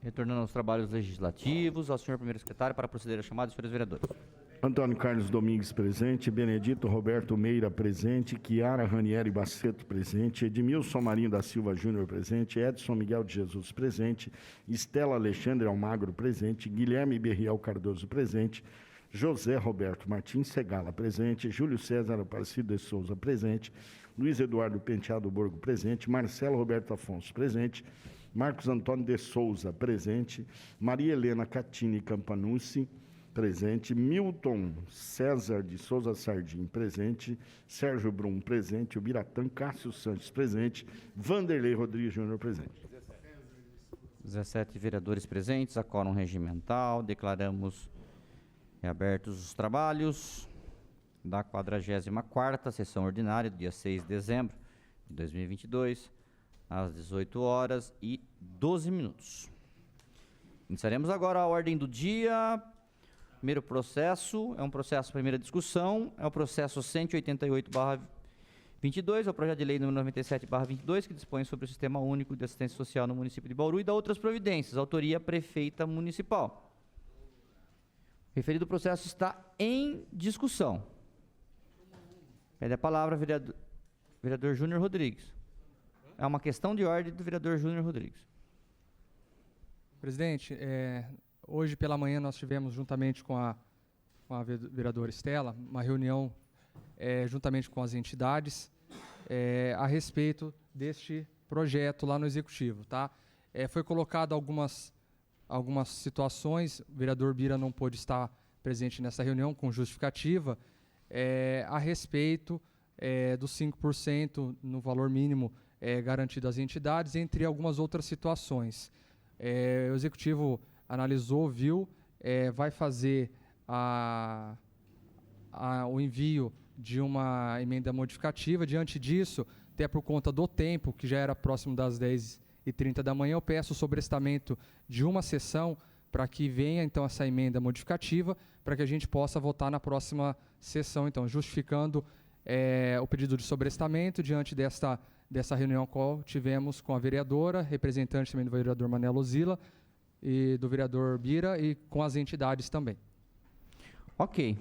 Retornando aos trabalhos legislativos, ao senhor primeiro secretário para proceder à chamada dos senhores vereadores. Antônio Carlos Domingues presente, Benedito Roberto Meira presente, Chiara Ranieri Baceto presente, Edmilson Marinho da Silva Júnior presente, Edson Miguel de Jesus presente, Estela Alexandre Almagro presente, Guilherme Berriel Cardoso presente, José Roberto Martins Segala presente, Júlio César Aparecido de Souza presente, Luiz Eduardo Penteado Borgo presente, Marcelo Roberto Afonso presente, Marcos Antônio de Souza presente, Maria Helena Catini Campanucci presente, Milton César de Souza Sardim presente, Sérgio Brum presente, Ubiratã Cássio Santos presente, Vanderlei Rodrigues Júnior presente. 17 vereadores presentes, a quórum regimental. Declaramos reabertos os trabalhos da 44ª sessão ordinária do dia 6 de dezembro de 2022, às 18h12. Iniciaremos agora a ordem do dia. Primeiro processo, é um processo, primeira discussão, é o processo 188/22, é o projeto de lei número 97/22, que dispõe sobre o Sistema Único de Assistência Social no município de Bauru e dá outras providências, autoria Prefeita Municipal. O referido processo está em discussão. Pede a palavra, vereador Júnior Rodrigues. É uma questão de ordem do vereador Júnior Rodrigues. Presidente, hoje pela manhã nós tivemos, juntamente com a vereadora Estela, uma reunião juntamente com as entidades a respeito deste projeto lá no Executivo. Tá? Foi colocado algumas situações, o vereador Bira não pôde estar presente nessa reunião com justificativa, a respeito dos 5% no valor mínimo garantido às entidades, entre algumas outras situações. O Executivo analisou, viu, vai fazer o envio de uma emenda modificativa. Diante disso, até por conta do tempo, que já era próximo das 10h30 da manhã, eu peço o sobrestamento de uma sessão para que venha, então, essa emenda modificativa, para que a gente possa votar na próxima sessão, então, justificando o pedido de sobrestamento diante dessa reunião qual tivemos com a vereadora, representante também do vereador Manelo Zila, e do vereador Bira e com as entidades também. Ok.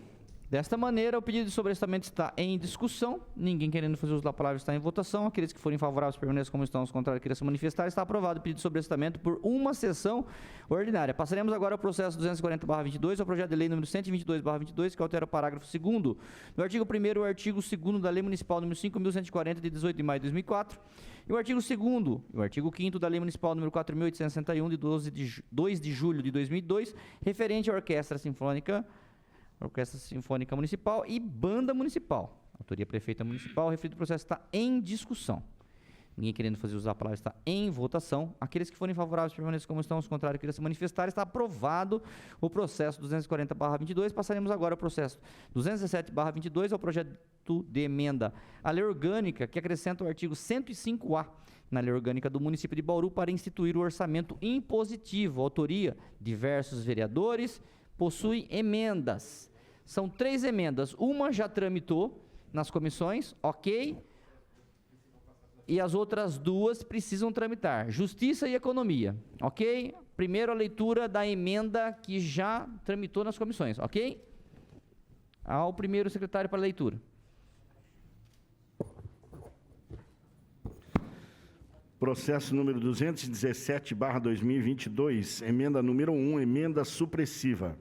Desta maneira, o pedido de sobrestamento está em discussão. Ninguém querendo fazer uso da palavra está em votação. Aqueles que forem favoráveis permaneçam como estão, os contrários queiram se manifestar. Está aprovado o pedido de sobrestamento por uma sessão ordinária. Passaremos agora ao processo 240/22, ao projeto de lei número 122/22, que altera o parágrafo 2º do artigo 1º e o artigo 2º da Lei Municipal número 5.140, de 18 de maio de 2004, e o artigo 2º e o artigo 5º da Lei Municipal número 4.861, de 2 de julho de 2002, referente à Orquestra Sinfônica Municipal e Banda Municipal. Autoria Prefeita Municipal. O referido processo está em discussão. Ninguém querendo fazer uso da palavra está em votação. Aqueles que forem favoráveis permaneçam como estão, os contrários queiram se manifestar. Está aprovado o processo 240/22. Passaremos agora ao processo 217/22, ao projeto de emenda à lei orgânica que acrescenta o artigo 105A na lei orgânica do município de Bauru para instituir o orçamento impositivo. Autoria diversos vereadores. Possui emendas. São 3 emendas. Uma já tramitou nas comissões, ok? E as outras 2 precisam tramitar. Justiça e Economia, ok? Primeiro a leitura da emenda que já tramitou nas comissões, ok? Ao primeiro secretário para a leitura. Processo número 217/2022, emenda número 1, emenda supressiva.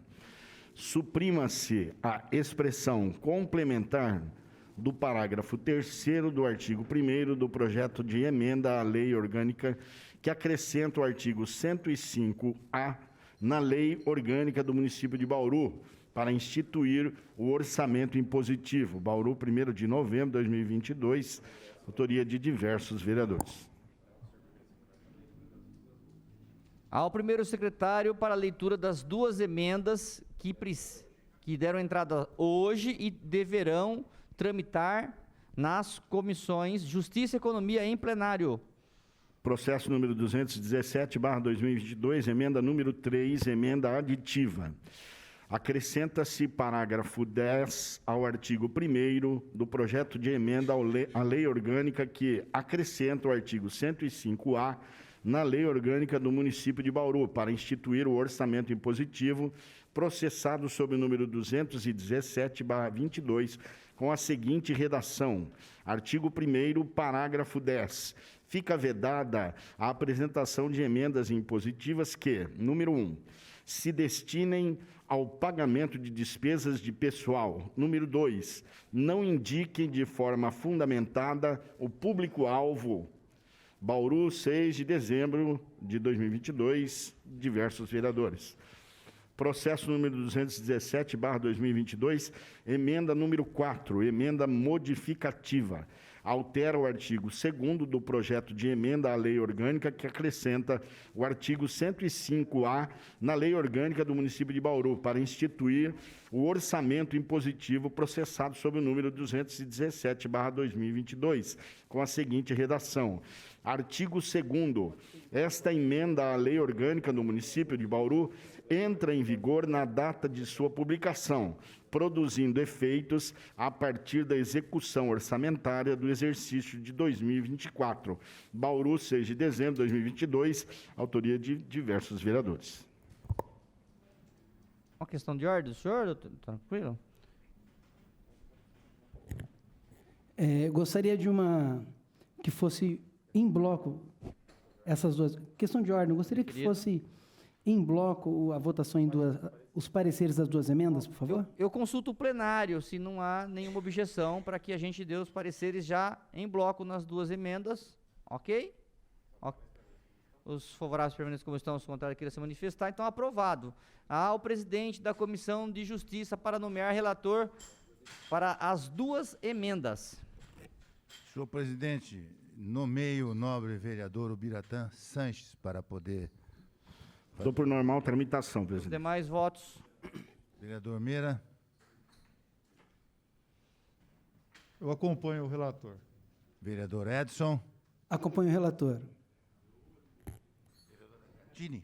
Suprima-se a expressão complementar do parágrafo 3º do artigo 1º do projeto de emenda à lei orgânica que acrescenta o artigo 105A na lei orgânica do município de Bauru para instituir o orçamento impositivo. Bauru, 1º de novembro de 2022, autoria de diversos vereadores. Ao primeiro secretário para a leitura das 2 emendas que deram entrada hoje e deverão tramitar nas comissões Justiça e Economia em plenário. Processo número 217/2022, emenda número 3, emenda aditiva. Acrescenta-se parágrafo 10 ao artigo 1º do projeto de emenda à lei orgânica que acrescenta o artigo 105A na Lei Orgânica do Município de Bauru, para instituir o orçamento impositivo processado sob o número 217/22, com a seguinte redação: artigo 1º, parágrafo 10. Fica vedada a apresentação de emendas impositivas que, número 1, se destinem ao pagamento de despesas de pessoal. Número 2, não indiquem de forma fundamentada o público-alvo. Bauru, 6 de dezembro de 2022, diversos vereadores. Processo número 217/2022, emenda número 4, emenda modificativa. Altera o artigo 2º do projeto de emenda à Lei Orgânica, que acrescenta o artigo 105A na Lei Orgânica do Município de Bauru, para instituir o orçamento impositivo processado sob o número 217/2022, com a seguinte redação: artigo 2º. Esta emenda à Lei Orgânica do Município de Bauru entra em vigor na data de sua publicação, produzindo efeitos a partir da execução orçamentária do exercício de 2024. Bauru, 6 de dezembro de 2022, autoria de diversos vereadores. Uma questão de ordem do senhor, doutor? Tranquilo? Gostaria de que fosse em bloco essas duas. Questão de ordem, gostaria que fosse em bloco a votação em os pareceres das duas emendas, por favor. Eu consulto o plenário, se não há nenhuma objeção, para que a gente dê os pareceres já em bloco nas duas emendas, ok? Os favoráveis permanecem como estão, os contrários queiram se manifestar, então aprovado. O presidente da Comissão de Justiça para nomear relator para as duas emendas. Senhor presidente, nomeio o nobre vereador Ubiratã Sanches para poder... Dou por normal tramitação, Os presidente. demais votos. Vereador Meira. Eu acompanho o relator. Vereador Edson. Acompanho o relator. Tini.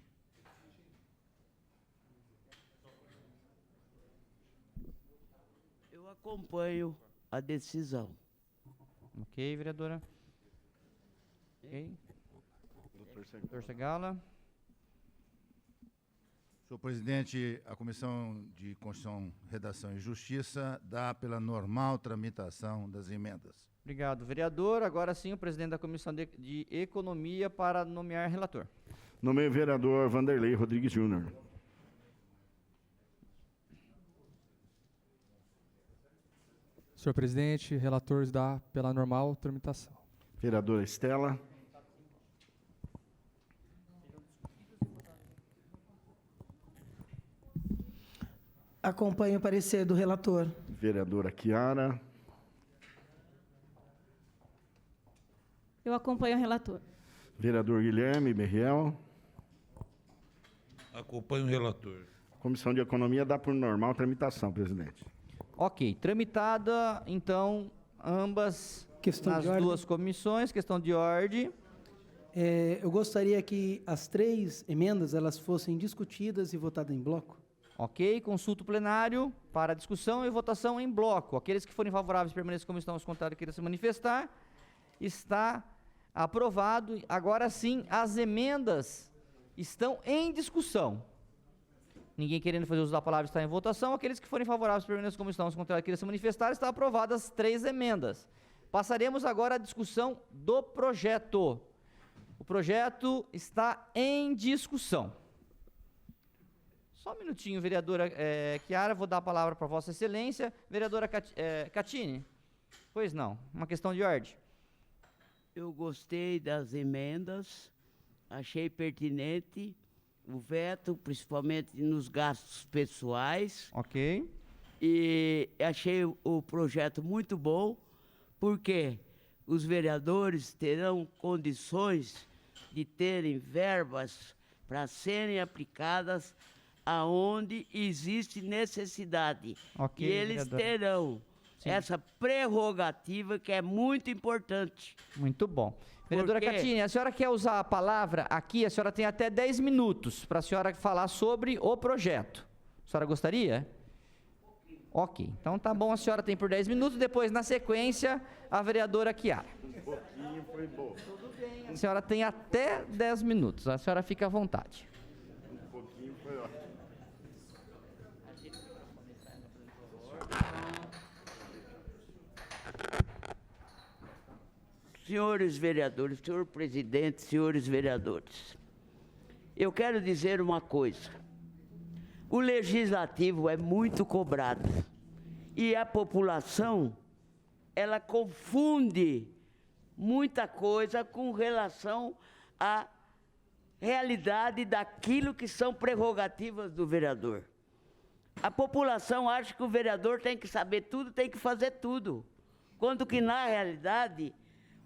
Eu acompanho a decisão. Ok, vereadora. Ok. Doutor Segala. Senhor presidente, a Comissão de Constituição, Redação e Justiça dá pela normal tramitação das emendas. Obrigado, vereador. Agora sim, o presidente da Comissão de Economia para nomear relator. Nomeio o vereador Vanderlei Rodrigues Júnior. Senhor presidente, relator dá pela normal tramitação. Vereadora Estela. Acompanho o parecer do relator. Vereadora Chiara. Eu acompanho o relator. Vereador Guilherme Berriel. Acompanho o relator. Comissão de Economia dá por normal tramitação, presidente. Ok, tramitada, então, ambas Questão nas de ordem. duas comissões, questão de ordem. Eu gostaria que as três emendas elas fossem discutidas e votadas em bloco. Ok, consulta o plenário para discussão e votação em bloco. Aqueles que forem favoráveis permaneçam como estão, os contrários queiram se manifestar. Está aprovado. Agora sim, as emendas estão em discussão. Ninguém querendo fazer uso da palavra está em votação. Aqueles que forem favoráveis permaneçam como estão, os contrários queiram se manifestar. Está aprovadas as três emendas. Passaremos agora à discussão do projeto. O projeto está em discussão. Só um minutinho, vereadora Chiara, vou dar a palavra para Vossa Excelência. Vereadora Catini, pois não, uma questão de ordem. Eu gostei das emendas, achei pertinente o veto, principalmente nos gastos pessoais. Ok. E achei o projeto muito bom, porque os vereadores terão condições de terem verbas para serem aplicadas aonde existe necessidade. Ok, e eles vereadora. terão essa prerrogativa que é muito importante. Muito bom. Vereadora Por quê? Catini, a senhora quer usar a palavra aqui, a senhora tem até 10 minutos para a senhora falar sobre o projeto. A senhora gostaria? Ok, então tá bom, a senhora tem por 10 minutos, depois na sequência a vereadora Chiara. pouquinho foi bom. A senhora tem até 10 minutos. A senhora fica à vontade. Um pouquinho foi ótimo. Senhores vereadores, senhor presidente, senhores vereadores, eu quero dizer uma coisa. O legislativo é muito cobrado e a população, ela confunde muita coisa com relação à realidade daquilo que são prerrogativas do vereador. A população acha que o vereador tem que saber tudo, tem que fazer tudo, quando que, na realidade,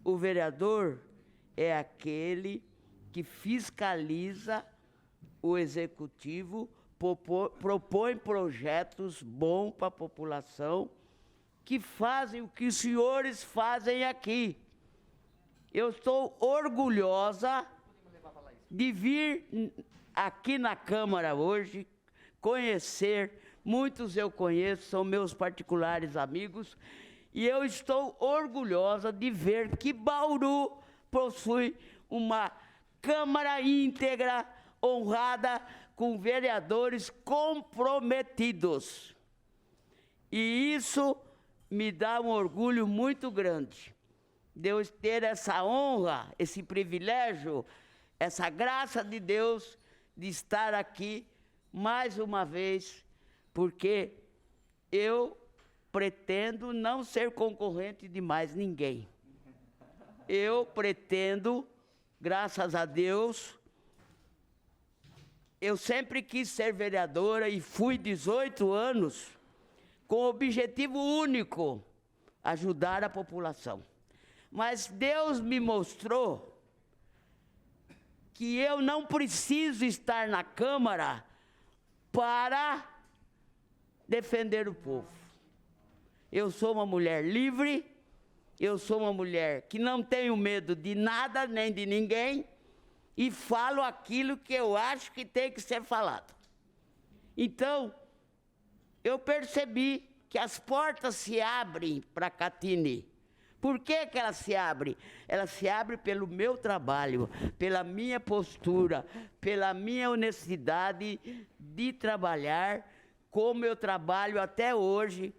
o vereador é aquele que fiscaliza o executivo, propõe projetos bons para a população, que fazem o que os senhores fazem aqui. Eu estou orgulhosa de vir aqui na Câmara hoje, conhecer, muitos eu conheço, são meus particulares amigos, e eu estou orgulhosa de ver que Bauru possui uma Câmara íntegra, honrada, com vereadores comprometidos. E isso me dá um orgulho muito grande, de eu ter essa honra, esse privilégio, essa graça de Deus de estar aqui mais uma vez, porque eu pretendo não ser concorrente de mais ninguém. Eu pretendo, graças a Deus, eu sempre quis ser vereadora e fui 18 anos com o objetivo único, ajudar a população. Mas Deus me mostrou que eu não preciso estar na Câmara para defender o povo. Eu sou uma mulher livre, eu sou uma mulher que não tenho medo de nada nem de ninguém e falo aquilo que eu acho que tem que ser falado. Então, eu percebi que as portas se abrem para a Catini. Por que que ela se abre? Ela se abre pelo meu trabalho, pela minha postura, pela minha honestidade de trabalhar, como eu trabalho até hoje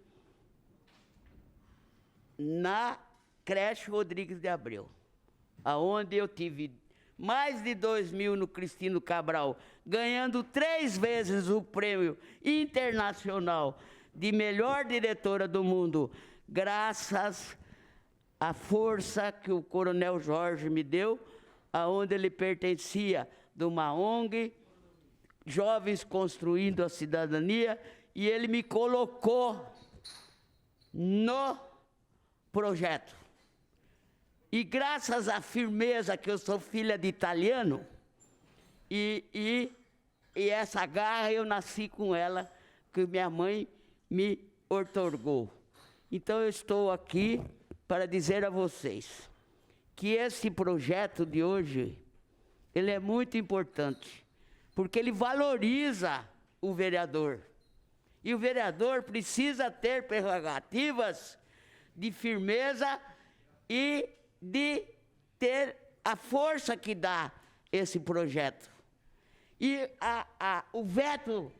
na creche Rodrigues de Abreu, aonde eu tive mais de 2.000 no Cristino Cabral, ganhando 3 vezes o prêmio internacional de melhor diretora do mundo, graças à força que o Coronel Jorge me deu, aonde ele pertencia de uma ONG, Jovens Construindo a Cidadania, e ele me colocou no projeto. E graças à firmeza, que eu sou filha de italiano, e essa garra eu nasci com ela, que minha mãe me outorgou. Então eu estou aqui para dizer a vocês que esse projeto de hoje, ele é muito importante, porque ele valoriza o vereador. E o vereador precisa ter prerrogativas de firmeza e de ter a força que dá esse projeto. E o veto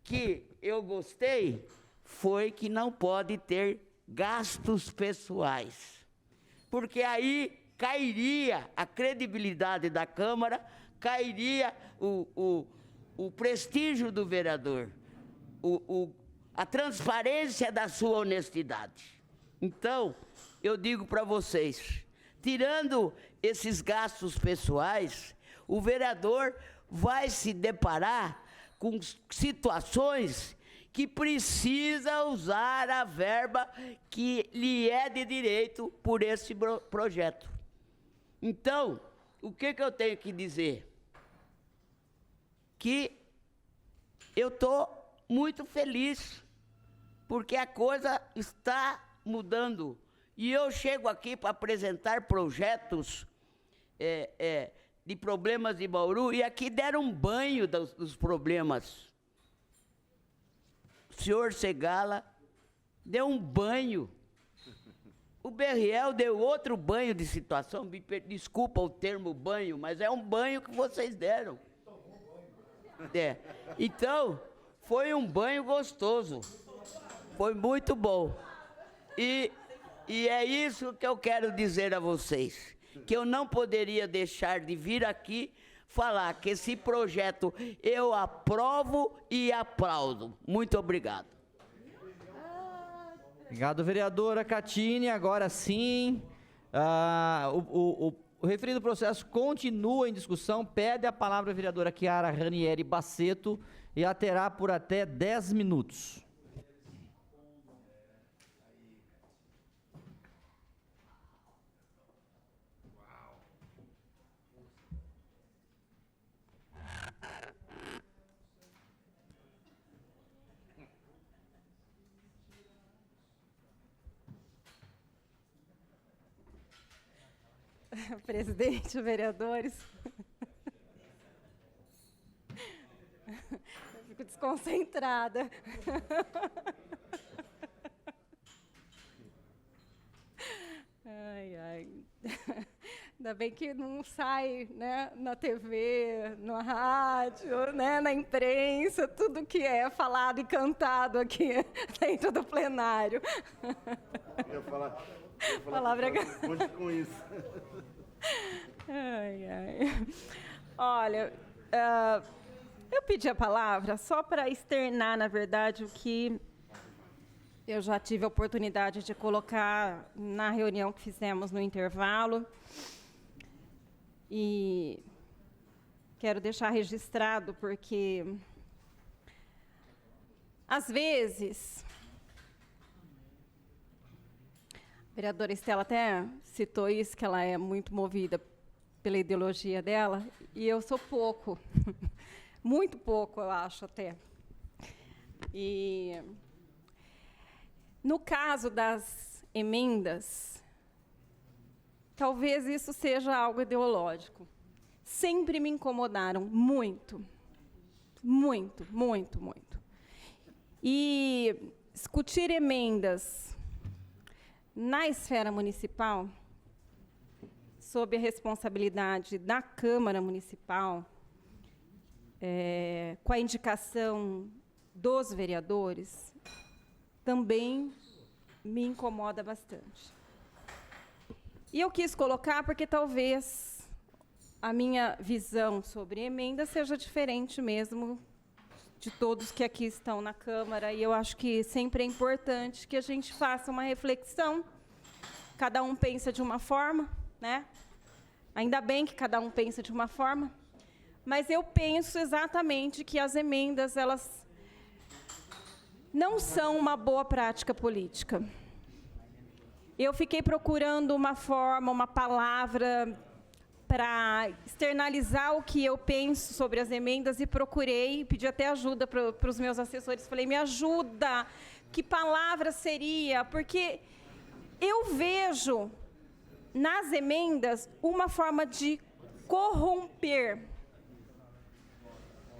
que eu gostei foi que não pode ter gastos pessoais, porque aí cairia a credibilidade da Câmara, cairia o prestígio do vereador, a transparência da sua honestidade. Então, eu digo para vocês, tirando esses gastos pessoais, o vereador vai se deparar com situações que precisa usar a verba que lhe é de direito por esse projeto. Então, o que eu tenho que dizer? Que eu estou muito feliz, porque a coisa está mudando. E eu chego aqui para apresentar projetos de problemas de Bauru, e aqui deram um banho dos problemas. O senhor Segala deu um banho O Berriel deu outro banho de situação, desculpa o termo banho, mas é um banho que vocês deram. É. Então, foi um banho gostoso. Foi muito bom. E é isso que eu quero dizer a vocês, que eu não poderia deixar de vir aqui falar que esse projeto eu aprovo e aplaudo. Muito obrigado. Obrigado, vereadora Catine. Agora sim, o referido processo continua em discussão. Pede a palavra a vereadora Chiara Ranieri Basseto e a terá por até 10 minutos. Presidente, vereadores. Eu fico desconcentrada. Ai, ai. Ainda bem que não sai, né, na TV, na rádio, né, na imprensa, tudo que é falado e cantado aqui dentro do plenário. Eu ia falar Palavra... Conte com isso. Ai, ai. Olha, eu pedi a palavra só para externar, na verdade, o que eu já tive a oportunidade de colocar na reunião que fizemos no intervalo. E quero deixar registrado, porque, às vezes, a vereadora Estela até citou isso, que ela é muito movida pela ideologia dela, e eu sou pouco, muito pouco, eu acho até. E, no caso das emendas, talvez isso seja algo ideológico. Sempre me incomodaram muito, muito, muito, muito. E discutir emendas na esfera municipal, sob a responsabilidade da Câmara Municipal, com a indicação dos vereadores, também me incomoda bastante. E eu quis colocar porque talvez a minha visão sobre emenda seja diferente mesmo de todos que aqui estão na Câmara, e eu acho que sempre é importante que a gente faça uma reflexão. Cada um pensa de uma forma, né? Ainda bem que cada um pensa de uma forma, mas eu penso exatamente que as emendas, elas não são uma boa prática política. Eu fiquei procurando uma forma, uma palavra para externalizar o que eu penso sobre as emendas e procurei, pedi até ajuda para os meus assessores. Falei, me ajuda, que palavra seria? Porque eu vejo nas emendas uma forma de corromper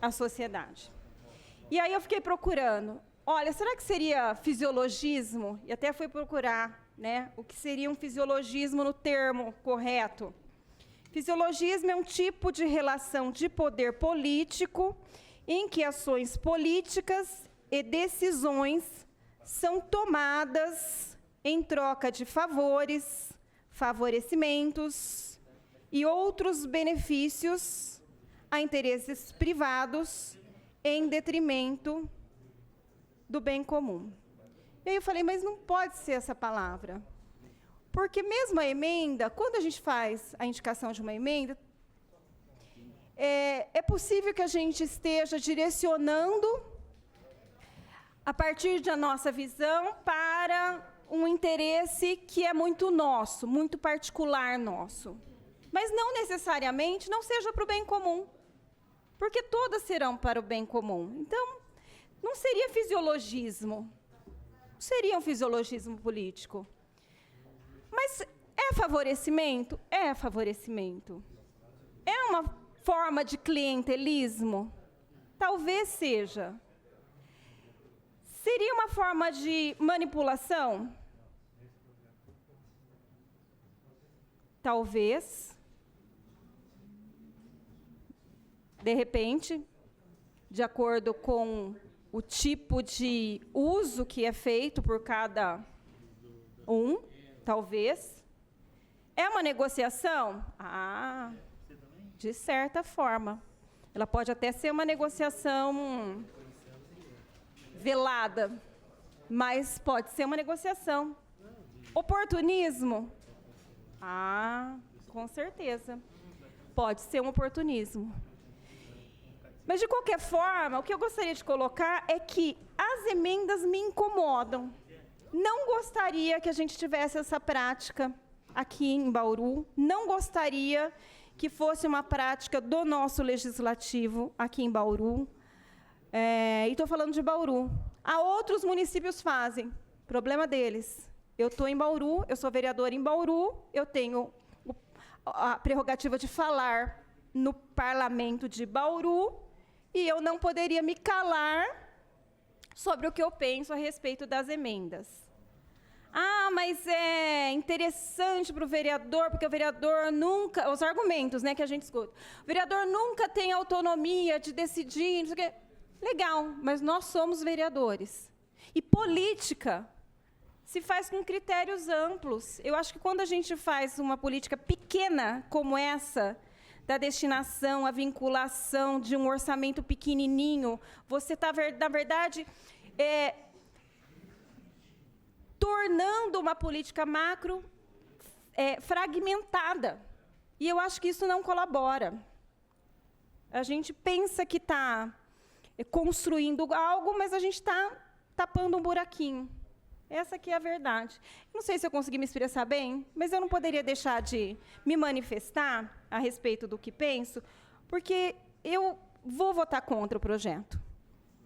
a sociedade. E aí eu fiquei procurando, olha, será que seria fisiologismo? E até fui procurar, né, o que seria um fisiologismo no termo correto. Fisiologismo é um tipo de relação de poder político em que ações políticas e decisões são tomadas em troca de favores, favorecimentos e outros benefícios a interesses privados em detrimento do bem comum. E aí eu falei, mas não pode ser essa palavra. Porque mesmo a emenda, quando a gente faz a indicação de uma emenda, é possível que a gente esteja direcionando, a partir da nossa visão, para um interesse que é muito nosso, muito particular nosso. Mas não necessariamente não seja para o bem comum, porque todas serão para o bem comum. Então, não seria fisiologismo, não seria um fisiologismo político. Mas é favorecimento? É favorecimento. É uma forma de clientelismo? Talvez seja. Seria uma forma de manipulação? talvez, de repente, de acordo com o tipo de uso que é feito por cada um, talvez. É uma negociação? Ah, de certa forma. Ela pode até ser uma negociação velada, mas pode ser uma negociação. Oportunismo? Ah, com certeza. Pode ser um oportunismo. Mas, de qualquer forma, o que eu gostaria de colocar é que as emendas me incomodam. Não gostaria que a gente tivesse essa prática aqui em Bauru. Não gostaria que fosse uma prática do nosso legislativo aqui em Bauru. E estou falando de Bauru. Há outros municípios que fazem. Problema deles. Eu estou em Bauru, eu sou vereadora em Bauru, eu tenho a prerrogativa de falar no parlamento de Bauru, e eu não poderia me calar sobre o que eu penso a respeito das emendas. Ah, mas é interessante para o vereador, porque o vereador nunca... Os argumentos, né, que a gente escuta. O vereador nunca tem autonomia de decidir, não sei o quê. Legal, mas nós somos vereadores. E política se faz com critérios amplos. Eu acho que quando a gente faz uma política pequena como essa, da destinação, a vinculação de um orçamento pequenininho, você está, na verdade, tornando uma política macro fragmentada. E eu acho que isso não colabora. A gente pensa que está construindo algo, mas a gente está tapando um buraquinho. Essa aqui é a verdade. Não sei se eu consegui me expressar bem, mas eu não poderia deixar de me manifestar a respeito do que penso, porque eu vou votar contra o projeto.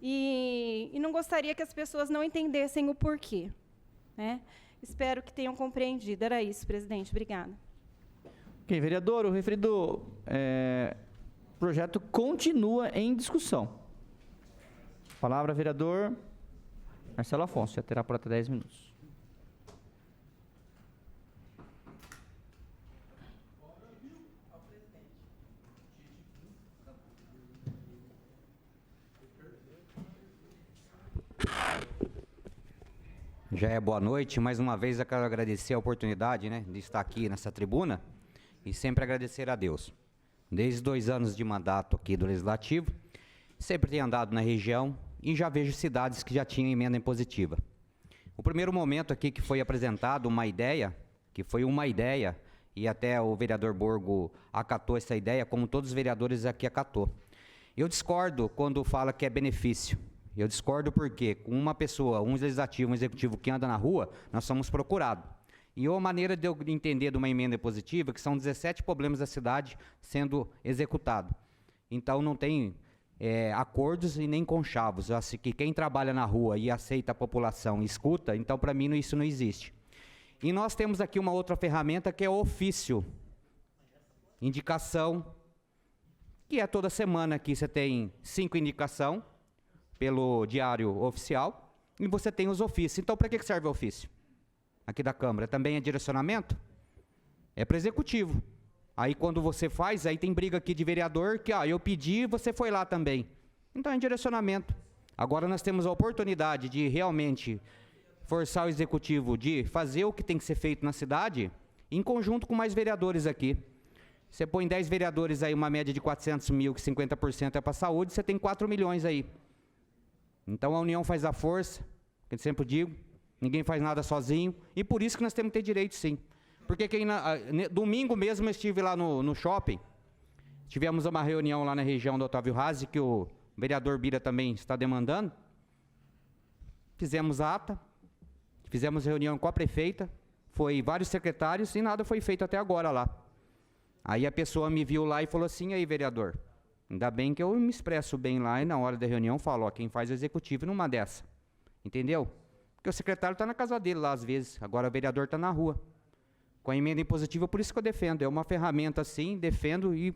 E não gostaria que as pessoas não entendessem o porquê, né? Espero que tenham compreendido. Era isso, presidente. Obrigada. Ok, vereador, o referido projeto continua em discussão. Palavra, vereador Marcelo Afonso, já terá por até 10 minutos. Já é boa noite. Mais uma vez eu quero agradecer a oportunidade, né, de estar aqui nessa tribuna e sempre agradecer a Deus. Desde 2 anos de mandato aqui do Legislativo, sempre tenho andado na região e já vejo cidades que já tinham emenda impositiva. O primeiro momento aqui que foi apresentado uma ideia, e até o vereador Borgo acatou essa ideia, como todos os vereadores aqui acatou. Eu discordo quando fala que é benefício. Eu discordo porque com uma pessoa, um legislativo, um executivo que anda na rua, nós somos procurados. E uma maneira de eu entender de uma emenda impositiva, que são 17 problemas da cidade sendo executados. Então não tem acordos e nem conchavos. Eu acho que quem trabalha na rua e aceita a população e escuta, então para mim isso não existe. E nós temos aqui uma outra ferramenta que é o ofício. Indicação, que é toda semana aqui você tem 5 indicações pelo diário oficial e você tem os ofícios. Então para que serve o ofício? Aqui da Câmara também é direcionamento? É para executivo. Aí quando você faz, aí tem briga aqui de vereador que eu pedi e você foi lá também. Então é direcionamento. Agora nós temos a oportunidade de realmente forçar o executivo de fazer o que tem que ser feito na cidade em conjunto com mais vereadores aqui. Você põe 10 vereadores aí, uma média de 400 mil, que 50% é para a saúde, você tem 4 milhões aí. Então a união faz a força, que eu sempre digo, ninguém faz nada sozinho, e por isso que nós temos que ter direito sim. Porque domingo mesmo eu estive lá no shopping, tivemos uma reunião lá na região do Otávio Razzi, que o vereador Bira também está demandando. Fizemos ata, fizemos reunião com a prefeita, foi vários secretários e nada foi feito até agora lá. Aí a pessoa me viu lá e falou assim: aí vereador, ainda bem que eu me expresso bem lá e na hora da reunião falo, quem faz é o executivo numa dessa. Entendeu? Porque o secretário está na casa dele lá às vezes, agora o vereador está na rua. Com a emenda impositiva, por isso que eu defendo. É uma ferramenta assim, defendo, e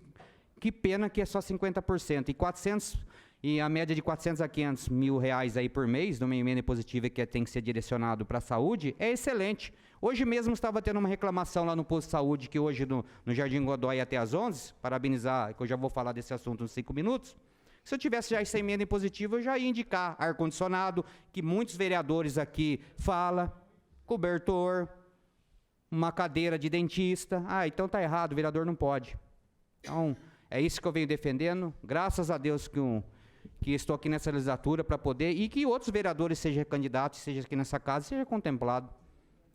que pena que é só 50%. E e a média de 400 a 500 mil reais aí por mês, numa emenda impositiva que tem que ser direcionado para a saúde, é excelente. Hoje mesmo estava tendo uma reclamação lá no posto de saúde, que hoje no Jardim Godói até às 11, parabenizar, que eu já vou falar desse assunto nos 5 minutos. Se eu tivesse já essa emenda impositiva, eu já ia indicar ar-condicionado, que muitos vereadores aqui falam, cobertor, uma cadeira de dentista. Ah, então tá errado, o vereador não pode. Então, é isso que eu venho defendendo. Graças a Deus que estou aqui nessa legislatura para poder, e que outros vereadores sejam candidatos, seja aqui nessa casa, seja contemplado.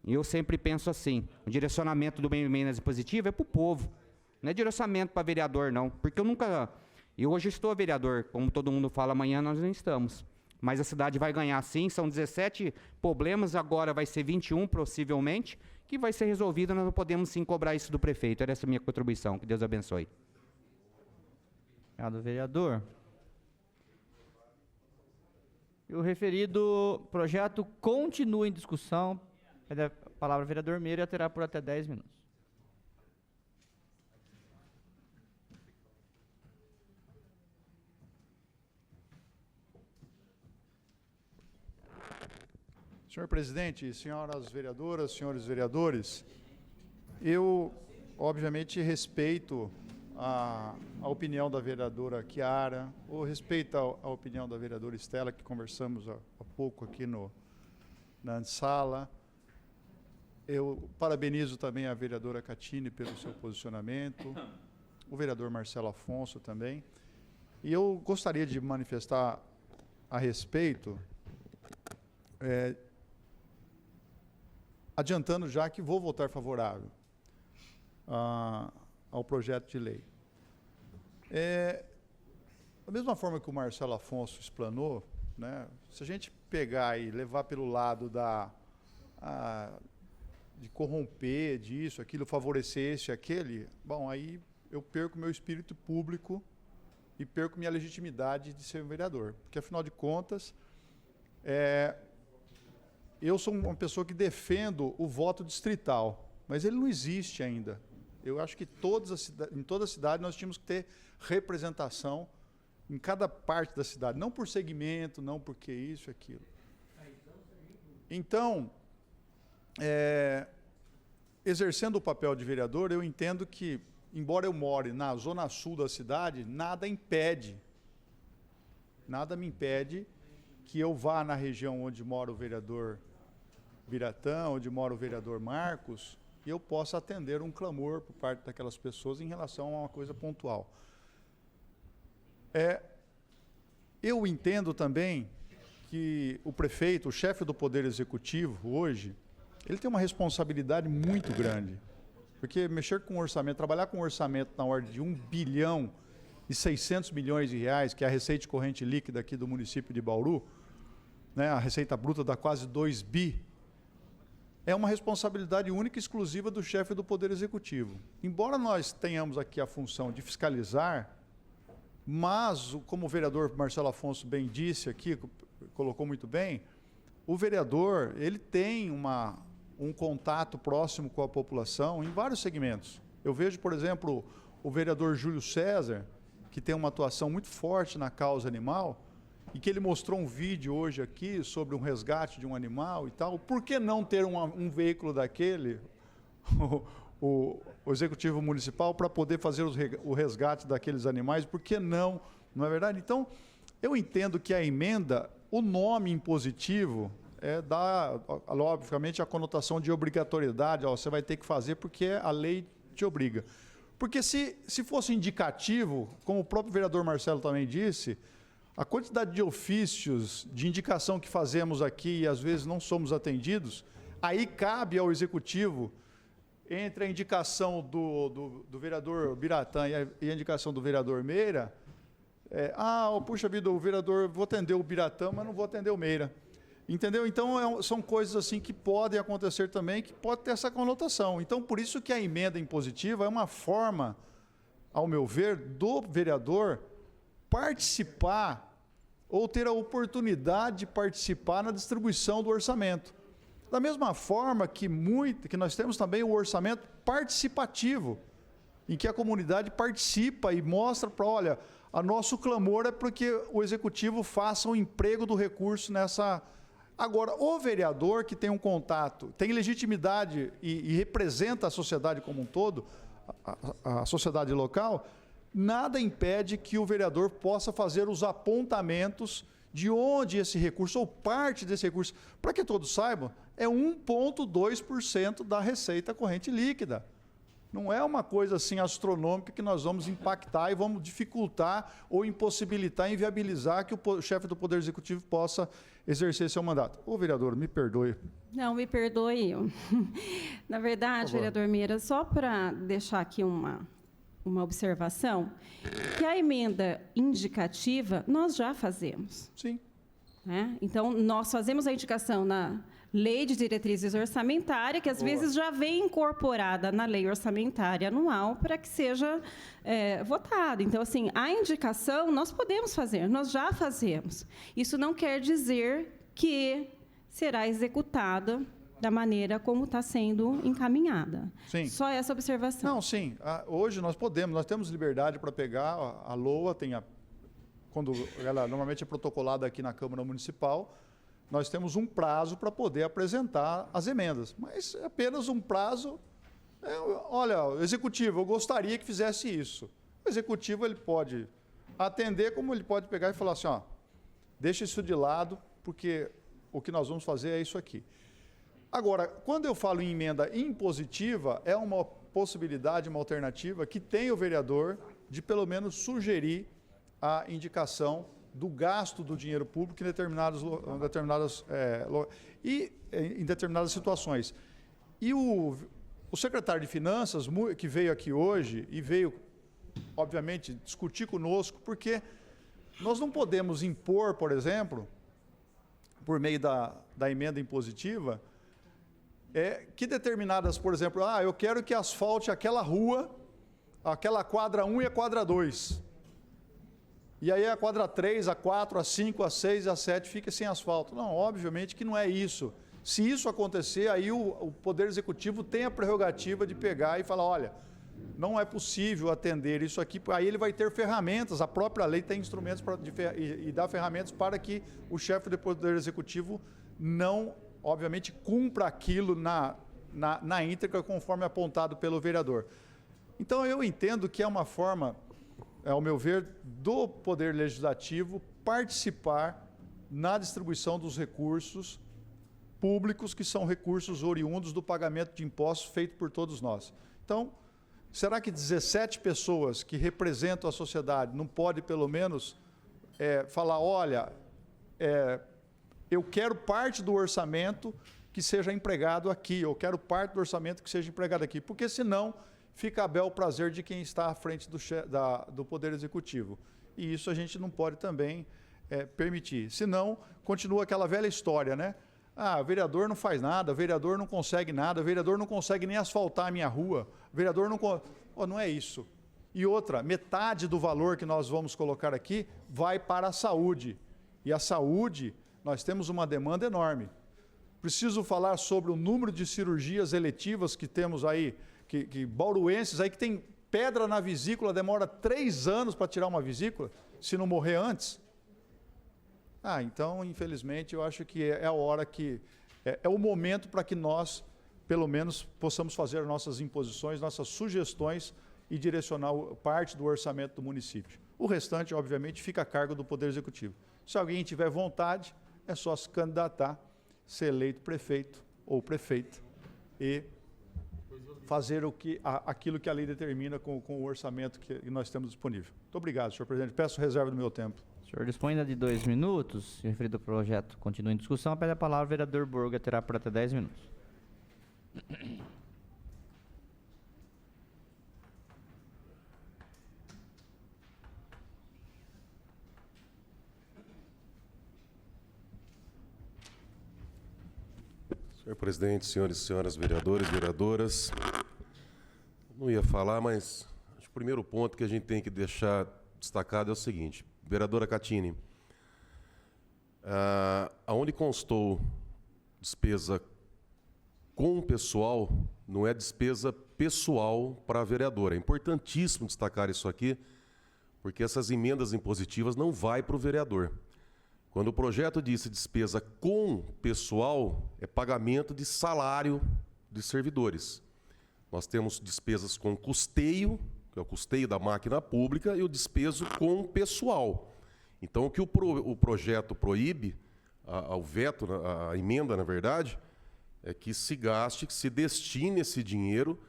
E eu sempre penso assim, o direcionamento do emenda impositiva é para o povo, não é direcionamento para vereador, não. Porque eu hoje estou vereador, como todo mundo fala, amanhã nós não estamos. Mas a cidade vai ganhar sim, são 17 problemas, agora vai ser 21 possivelmente, que vai ser resolvido, nós não podemos sim cobrar isso do prefeito. Era essa a minha contribuição, que Deus abençoe. Obrigado, vereador. E o referido projeto continua em discussão. Pede a palavra ao vereador Meira e terá por até 10 minutos. Senhor presidente, senhoras vereadoras, senhores vereadores, eu, obviamente, respeito a opinião da vereadora Chiara, ou respeito a opinião da vereadora Estela, que conversamos há pouco aqui na sala. Eu parabenizo também a vereadora Catini pelo seu posicionamento, o vereador Marcelo Afonso também. E eu gostaria de manifestar a respeito, adiantando já que vou votar favorável ao projeto de lei. Da mesma forma que o Marcelo Afonso explanou, né, se a gente pegar e levar pelo lado de corromper disso, aquilo, favorecer esse, aquele, bom, aí eu perco meu espírito público e perco minha legitimidade de ser um vereador. Porque, afinal de contas, eu sou uma pessoa que defendo o voto distrital, mas ele não existe ainda. Eu acho que em toda a cidade nós tínhamos que ter representação em cada parte da cidade, não por segmento, não porque isso e aquilo. Então, exercendo o papel de vereador, eu entendo que, embora eu more na zona sul da cidade, nada me impede que eu vá na região onde mora o vereador Biratã, onde mora o vereador Marcos, e eu possa atender um clamor por parte daquelas pessoas em relação a uma coisa pontual. Eu entendo também que o prefeito, o chefe do Poder Executivo, hoje, ele tem uma responsabilidade muito grande, porque mexer com orçamento, trabalhar com orçamento na ordem de 1 bilhão e 600 milhões de reais, que é a receita corrente líquida aqui do município de Bauru, né, a receita bruta dá quase 2 bi, é uma responsabilidade única e exclusiva do chefe do Poder Executivo. Embora nós tenhamos aqui a função de fiscalizar, mas, como o vereador Marcelo Afonso bem disse aqui, colocou muito bem, o vereador, ele tem um contato próximo com a população em vários segmentos. Eu vejo, por exemplo, o vereador Júlio César, que tem uma atuação muito forte na causa animal, e que ele mostrou um vídeo hoje aqui sobre um resgate de um animal e tal. Por que não ter um veículo daquele, o Executivo Municipal, para poder fazer o resgate daqueles animais? Por que não? Não é verdade? Então, eu entendo que a emenda, o nome impositivo, dá, obviamente, a conotação de obrigatoriedade. Você vai ter que fazer porque a lei te obriga. Porque se fosse indicativo, como o próprio vereador Marcelo também disse, a quantidade de ofícios de indicação que fazemos aqui e às vezes não somos atendidos, aí cabe ao Executivo, entre a indicação do vereador Biratã e a indicação do vereador Meira, puxa vida, o vereador, vou atender o Biratã, mas não vou atender o Meira. Entendeu? Então, são coisas assim que podem acontecer também, que pode ter essa conotação. Então, por isso que a emenda impositiva é uma forma, ao meu ver, do vereador participar ou ter a oportunidade de participar na distribuição do orçamento. Da mesma forma que nós temos também o orçamento participativo. em que a comunidade participa e mostra para, olha, o nosso clamor é porque o Executivo faça um emprego do recurso nessa... Agora, o vereador que tem um contato, tem legitimidade e representa a sociedade como um todo, a sociedade local, nada impede que o vereador possa fazer os apontamentos de onde esse recurso, ou parte desse recurso, para que todos saibam, é 1,2% da receita corrente líquida. Não é uma coisa assim astronômica que nós vamos impactar e vamos dificultar ou impossibilitar, inviabilizar que o chefe do Poder Executivo possa exercer seu mandato. Ô, vereador, me perdoe. Não, me perdoe eu. Na verdade, vereador Meira, só para deixar aqui uma observação, que a emenda indicativa nós já fazemos. Sim. Né? Então, nós fazemos a indicação na Lei de Diretrizes Orçamentárias, que às vezes já vem incorporada na Lei Orçamentária Anual para que seja votada. Então, assim, a indicação nós podemos fazer, nós já fazemos. Isso não quer dizer que será executada da maneira como está sendo encaminhada. Sim. Só essa observação. Não, sim. Hoje nós temos liberdade para pegar a LOA, quando ela normalmente é protocolada aqui na Câmara Municipal, nós temos um prazo para poder apresentar as emendas. Mas é apenas um prazo. Olha, Executivo, eu gostaria que fizesse isso. O Executivo ele pode atender, como ele pode pegar e falar assim, ó, deixa isso de lado, porque o que nós vamos fazer é isso aqui. Agora, quando eu falo em emenda impositiva, é uma possibilidade, uma alternativa que tem o vereador de pelo menos sugerir a indicação do gasto do dinheiro público em determinadas situações. E o secretário de Finanças, que veio aqui hoje e veio, obviamente, discutir conosco, porque nós não podemos impor, por exemplo, por meio da emenda impositiva, que determinadas, por exemplo, eu quero que asfalte aquela rua, aquela quadra 1 e a quadra 2. E aí a quadra 3, a 4, a 5, a 6 e a 7 fica sem asfalto. Não, obviamente que não é isso. Se isso acontecer, aí o Poder Executivo tem a prerrogativa de pegar e falar, olha, não é possível atender isso aqui, aí ele vai ter ferramentas, a própria lei tem instrumentos e dá ferramentas para que o chefe do Poder Executivo não, obviamente, cumpra aquilo na íntegra conforme apontado pelo vereador. Então, eu entendo que é uma forma, ao meu ver, do Poder Legislativo participar na distribuição dos recursos públicos, que são recursos oriundos do pagamento de impostos feito por todos nós. Então, será que 17 pessoas que representam a sociedade não podem, pelo menos, falar, olha, eu quero parte do orçamento que seja empregado aqui, eu quero parte do orçamento que seja empregado aqui, porque senão fica a bel prazer de quem está à frente do Poder Executivo. E isso a gente não pode também permitir. Senão, continua aquela velha história, né? O vereador não faz nada, o vereador não consegue nada, o vereador não consegue nem asfaltar a minha rua, o vereador não... não é isso. E outra, metade do valor que nós vamos colocar aqui vai para a saúde. E a saúde, nós temos uma demanda enorme. Preciso falar sobre o número de cirurgias eletivas que temos aí, que bauruenses aí que tem pedra na vesícula, demora 3 anos para tirar uma vesícula, se não morrer antes. Então, infelizmente, eu acho que é a hora que... É o momento para que nós, pelo menos, possamos fazer nossas imposições, nossas sugestões e direcionar parte do orçamento do município. O restante, obviamente, fica a cargo do Poder Executivo. Se alguém tiver vontade, é só se candidatar, ser eleito prefeito ou prefeita e fazer aquilo que a lei determina com o orçamento que nós temos disponível. Muito obrigado, senhor presidente. Peço reserva do meu tempo. O senhor dispõe ainda de 2 minutos. Se referido ao projeto continua em discussão, pede a palavra o vereador Burga, terá por até 10 minutos. Senhor presidente, senhores e senhoras vereadores, vereadoras, não ia falar, mas acho que o primeiro ponto que a gente tem que deixar destacado é o seguinte. Vereadora Catini, aonde constou despesa com o pessoal, não é despesa pessoal para a vereadora. É importantíssimo destacar isso aqui, porque essas emendas impositivas não vai para o vereador. Quando o projeto diz despesa com pessoal, é pagamento de salário de servidores. Nós temos despesas com custeio, que é o custeio da máquina pública, e o despeso com pessoal. Então, o que o projeto proíbe, o veto, a emenda, na verdade, é que se gaste, que se destine esse dinheiro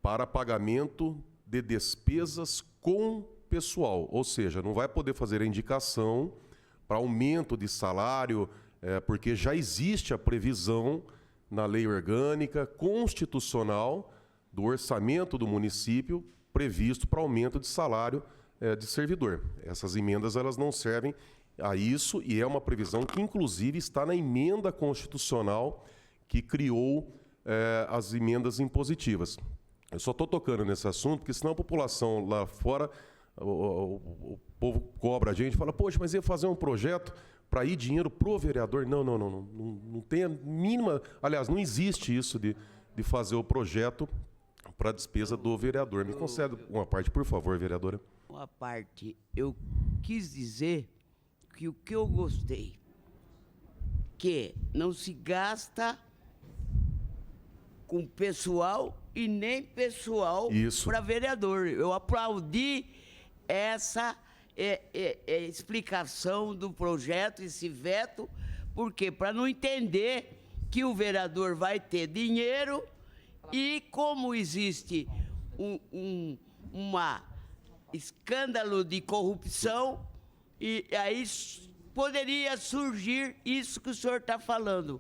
para pagamento de despesas com pessoal. Ou seja, não vai poder fazer a indicação para aumento de salário, porque já existe a previsão na lei orgânica constitucional do orçamento do município previsto para aumento de salário de servidor. Essas emendas elas não servem a isso e é uma previsão que, inclusive, está na emenda constitucional que criou as emendas impositivas. Eu só estou tocando nesse assunto, porque senão a população lá fora, o povo cobra a gente, fala, poxa, mas ia fazer um projeto para ir dinheiro para o vereador? Não tem a mínima... Aliás, não existe isso de fazer o projeto para a despesa do vereador. Me concede uma parte, por favor, vereadora. Uma parte. Eu quis dizer que o que eu gostei, que não se gasta com pessoal e nem pessoal para vereador. Eu aplaudi essa explicação do projeto, esse veto, porque para não entender que o vereador vai ter dinheiro e como existe uma escândalo de corrupção, e aí poderia surgir isso que o senhor está falando.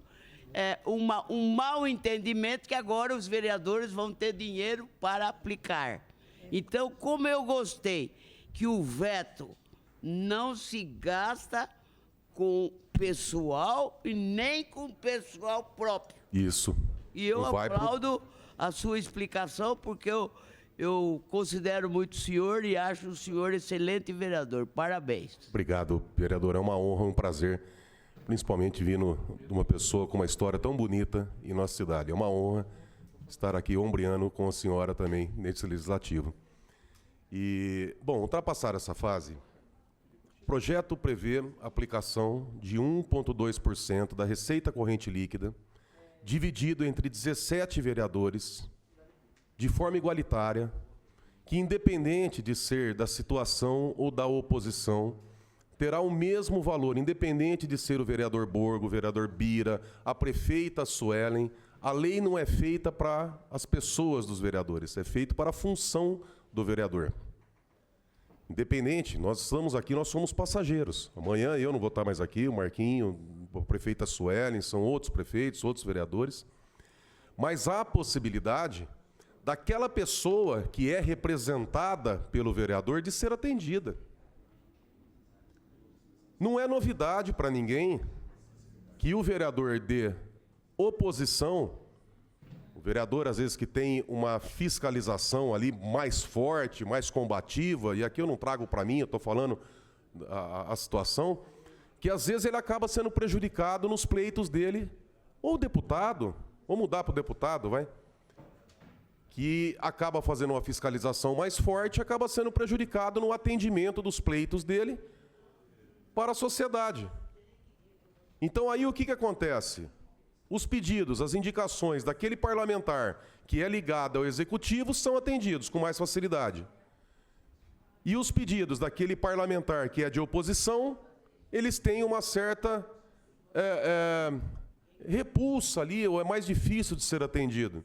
Um mau entendimento que agora os vereadores vão ter dinheiro para aplicar. Então, como eu gostei que o veto não se gasta com pessoal e nem com pessoal próprio. Isso. E eu aplaudo a sua explicação, porque eu considero muito o senhor e acho o senhor excelente vereador. Parabéns. Obrigado, vereador. É uma honra, um prazer, principalmente vindo de uma pessoa com uma história tão bonita em nossa cidade. É uma honra estar aqui ombreando com a senhora também nesse legislativo. E, bom, ultrapassar essa fase, o projeto prevê a aplicação de 1,2% da receita corrente líquida, dividido entre 17 vereadores, de forma igualitária, que, independente de ser da situação ou da oposição, terá o mesmo valor, independente de ser o vereador Borgo, o vereador Bira, a prefeita Suelen. A lei não é feita para as pessoas dos vereadores, é feita para a função do vereador. Independente, nós estamos aqui, nós somos passageiros. Amanhã eu não vou estar mais aqui, o Marquinho, a prefeita Suelen, são outros prefeitos, outros vereadores. Mas há a possibilidade daquela pessoa que é representada pelo vereador de ser atendida. Não é novidade para ninguém que o vereador de oposição, o vereador às vezes que tem uma fiscalização ali mais forte, mais combativa, e aqui eu não trago para mim, eu estou falando a situação, que às vezes ele acaba sendo prejudicado nos pleitos dele, ou o deputado, vou mudar para o deputado, vai, que acaba fazendo uma fiscalização mais forte, acaba sendo prejudicado no atendimento dos pleitos dele para a sociedade. Então aí o que acontece? Os pedidos, as indicações daquele parlamentar que é ligado ao executivo são atendidos com mais facilidade. E os pedidos daquele parlamentar que é de oposição, eles têm uma certa repulsa ali, ou é mais difícil de ser atendido.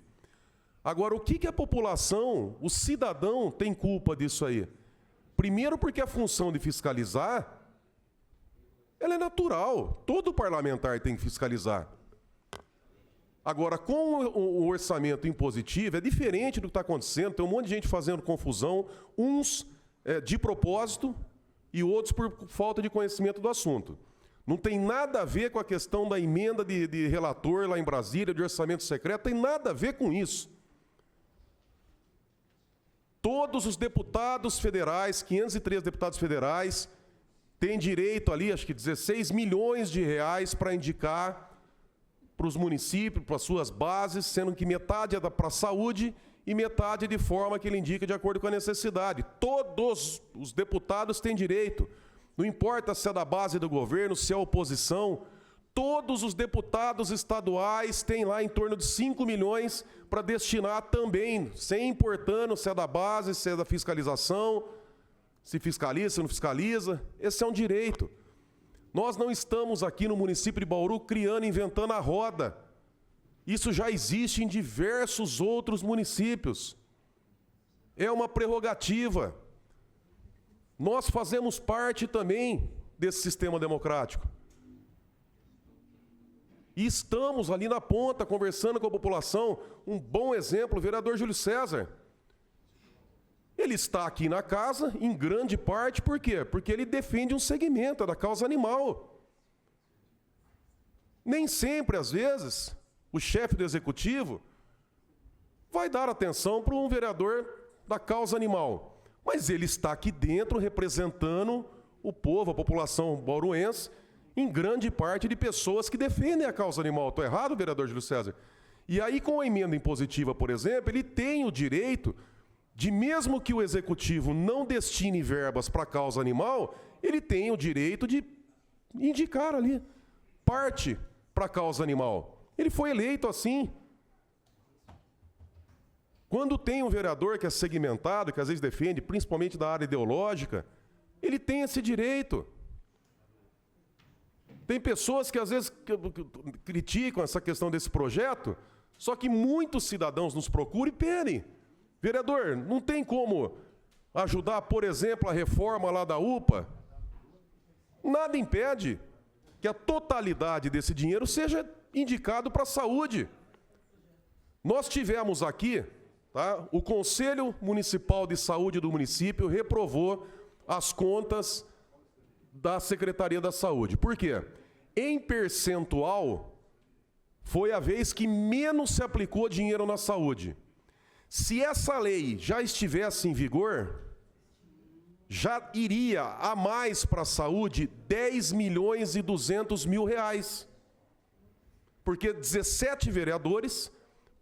Agora, o que a população, o cidadão, tem culpa disso aí? Primeiro porque a função de fiscalizar, ela é natural. Todo parlamentar tem que fiscalizar. Agora, com o orçamento impositivo, é diferente do que está acontecendo. Tem um monte de gente fazendo confusão, uns de propósito e outros por falta de conhecimento do assunto. Não tem nada a ver com a questão da emenda de relator lá em Brasília, de orçamento secreto, tem nada a ver com isso. Todos os deputados federais, 503 deputados federais, têm direito ali, acho que 16 milhões de reais para indicar para os municípios, para as suas bases, sendo que metade é para a saúde e metade de forma que ele indica de acordo com a necessidade. Todos os deputados têm direito. Não importa se é da base do governo, se é oposição, todos os deputados estaduais têm lá em torno de 5 milhões para destinar também, sem importando se é da base, se é da fiscalização, se fiscaliza, se não fiscaliza. Esse é um direito. Nós não estamos aqui no município de Bauru criando, inventando a roda. Isso já existe em diversos outros municípios. É uma prerrogativa. Nós fazemos parte também desse sistema democrático. E estamos ali na ponta, conversando com a população. Um bom exemplo, o vereador Júlio César. Ele está aqui na casa, em grande parte, por quê? Porque ele defende um segmento da causa animal. Nem sempre, às vezes, o chefe do executivo vai dar atenção para um vereador da causa animal. Mas ele está aqui dentro representando o povo, a população bauruense, em grande parte de pessoas que defendem a causa animal. Estou errado, vereador Júlio César? E aí, com a emenda impositiva, por exemplo, ele tem o direito de, mesmo que o executivo não destine verbas para a causa animal, ele tem o direito de indicar ali parte para a causa animal. Ele foi eleito assim. Quando tem um vereador que é segmentado, que às vezes defende, principalmente da área ideológica, ele tem esse direito. Tem pessoas que às vezes criticam essa questão desse projeto, só que muitos cidadãos nos procuram e pedem: vereador, não tem como ajudar, por exemplo, a reforma lá da UPA? Nada impede que a totalidade desse dinheiro seja indicado para a saúde. Nós tivemos aqui, tá, o Conselho Municipal de Saúde do município reprovou as contas da Secretaria da Saúde. Por quê? Em percentual, foi a vez que menos se aplicou dinheiro na saúde. Se essa lei já estivesse em vigor, já iria a mais para a saúde 10 milhões e 200 mil reais. Porque 17 vereadores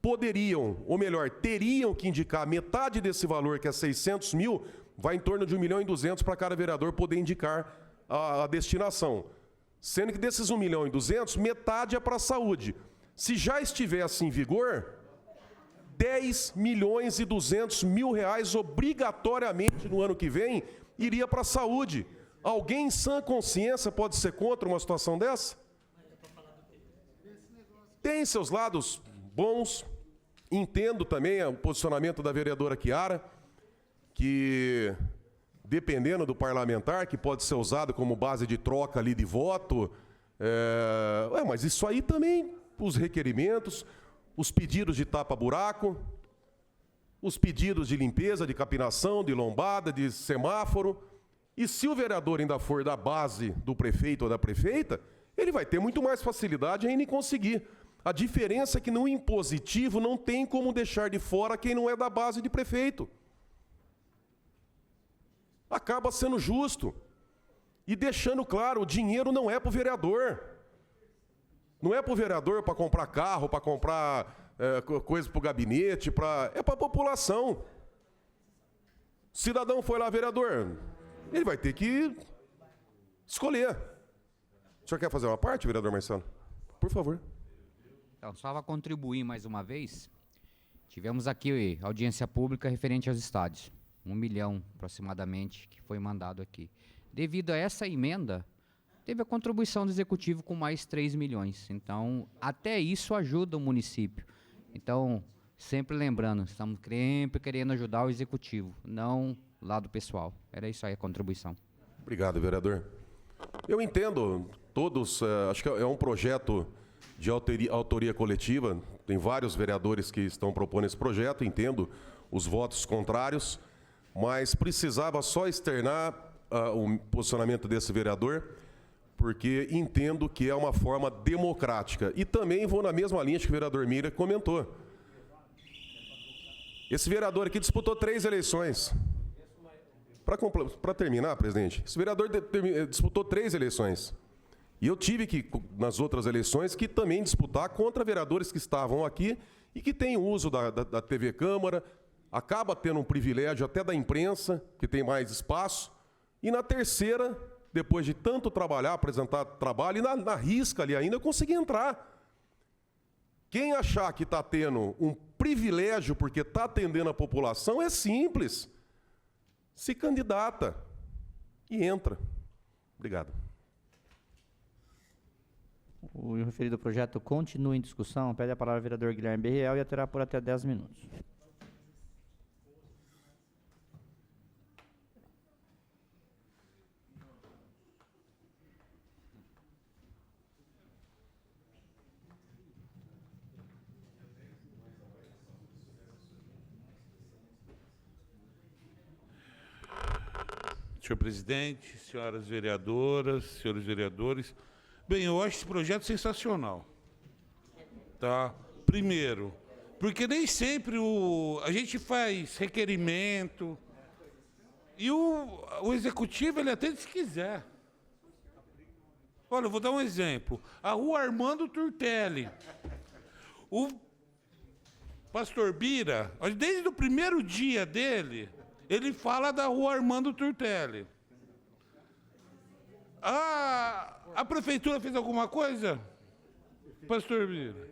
poderiam, ou melhor, teriam que indicar metade desse valor, que é 600 mil, vai em torno de 1 milhão e 200 para cada vereador poder indicar a destinação. Sendo que desses 1 milhão e 200, metade é para a saúde. Se já estivesse em vigor, 10 milhões e 200 mil reais obrigatoriamente no ano que vem iria para a saúde. Alguém em sã consciência pode ser contra uma situação dessa? Tem seus lados bons. Entendo também o posicionamento da vereadora Chiara, que, dependendo do parlamentar, que pode ser usado como base de troca ali de voto, mas isso aí também, os requerimentos, os pedidos de tapa-buraco, os pedidos de limpeza, de capinação, de lombada, de semáforo. E se o vereador ainda for da base do prefeito ou da prefeita, ele vai ter muito mais facilidade ainda em conseguir. A diferença é que no impositivo não tem como deixar de fora quem não é da base de prefeito. Acaba sendo justo. E deixando claro, o dinheiro não é para o vereador. Não é para o vereador para comprar carro, para comprar coisa para o gabinete, é para a população. O cidadão foi lá, vereador, ele vai ter que escolher. O senhor quer fazer uma parte, vereador Marcelo? Por favor. Então, só para contribuir mais uma vez, tivemos aqui audiência pública referente aos estádios. 1 milhão, aproximadamente, que foi mandado aqui. Devido a essa emenda, teve a contribuição do Executivo com mais 3 milhões. Então, até isso ajuda o município. Então, sempre lembrando, estamos sempre querendo ajudar o Executivo, não o lado pessoal. Era isso aí a contribuição. Obrigado, vereador. Eu entendo todos, acho que é um projeto de autoria coletiva, tem vários vereadores que estão propondo esse projeto, entendo os votos contrários, mas precisava só externar o posicionamento desse vereador, porque entendo que é uma forma democrática. E também vou na mesma linha que o vereador Mira comentou. Esse vereador aqui disputou 3 eleições. Para terminar, presidente, esse vereador disputou 3 eleições. E eu tive que, nas outras eleições, que também disputar contra vereadores que estavam aqui e que tem uso da TV Câmara, acaba tendo um privilégio até da imprensa, que tem mais espaço, e na terceira, depois de tanto trabalhar, apresentar trabalho, e na risca ali ainda, eu consegui entrar. Quem achar que está tendo um privilégio porque está atendendo a população, é simples. Se candidata e entra. Obrigado. O referido projeto continua em discussão. Pede a palavra ao vereador Guilherme Berriel e terá por até 10 minutos. Senhor presidente, senhoras vereadoras, senhores vereadores. Bem, eu acho esse projeto sensacional. Tá? Primeiro, porque nem sempre a gente faz requerimento e o executivo ele atende se quiser. Olha, eu vou dar um exemplo. A rua Armando Turtelli. O pastor Bira, desde o primeiro dia dele, ele fala da rua Armando Turtelli. A prefeitura fez alguma coisa? Pastor Bira?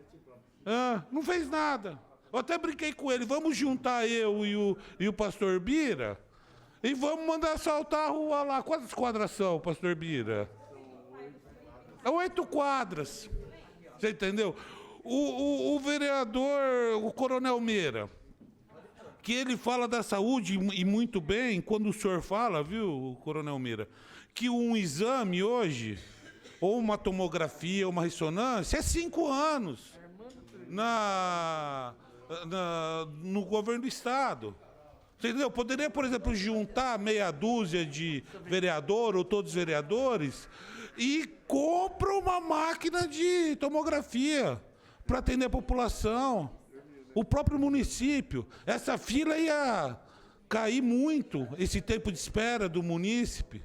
Não fez nada. Eu até brinquei com ele, vamos juntar eu e o pastor Bira e vamos mandar assaltar a rua lá. Quantas quadras são, pastor Bira? 8 quadras. Você entendeu? O vereador, o Coronel Meira, que ele fala da saúde e muito bem, quando o senhor fala, viu, Coronel Meira, que um exame hoje, ou uma tomografia, uma ressonância, é 5 anos no governo do Estado. Você entendeu? Poderia, por exemplo, juntar meia dúzia de vereador ou todos os vereadores e compra uma máquina de tomografia para atender a população. O próprio município, essa fila ia cair muito, esse tempo de espera do munícipe.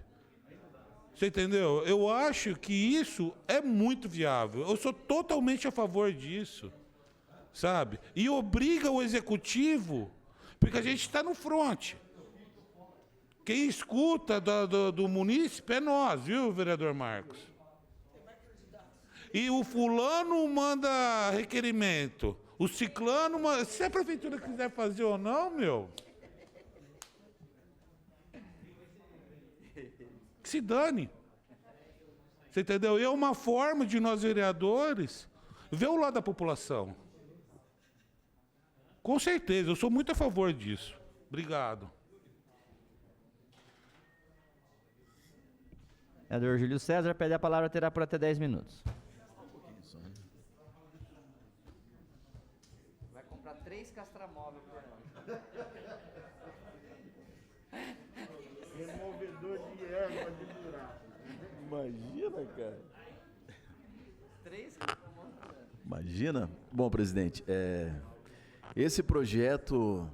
Você entendeu? Eu acho que isso é muito viável. Eu sou totalmente a favor disso, sabe? E obriga o executivo, porque a gente está no fronte. Quem escuta do munícipe é nós, viu, vereador Marcos? E o fulano manda requerimento. O ciclano, se a prefeitura quiser fazer ou não, meu, que se dane. Você entendeu? E é uma forma de nós, vereadores, ver o lado da população. Com certeza, eu sou muito a favor disso. Obrigado. Vereador Júlio César pede a palavra, terá por até 10 minutos. Vai comprar 3 castramóveis por ano. Removedor de erva de buraco. Imagina, cara. 3 castramóveis por ano. Imagina. Bom, presidente, esse projeto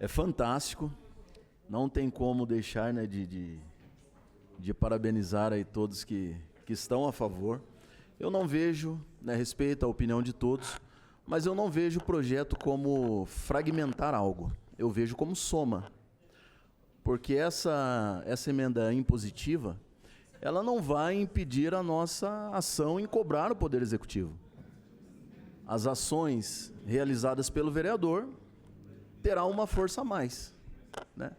é fantástico. Não tem como deixar, né, de parabenizar aí todos que estão a favor. Eu não vejo, né, respeito à opinião de todos, mas eu não vejo o projeto como fragmentar algo. Eu vejo como soma. Porque essa emenda impositiva, ela não vai impedir a nossa ação em cobrar o Poder Executivo. As ações realizadas pelo vereador terá uma força a mais, né?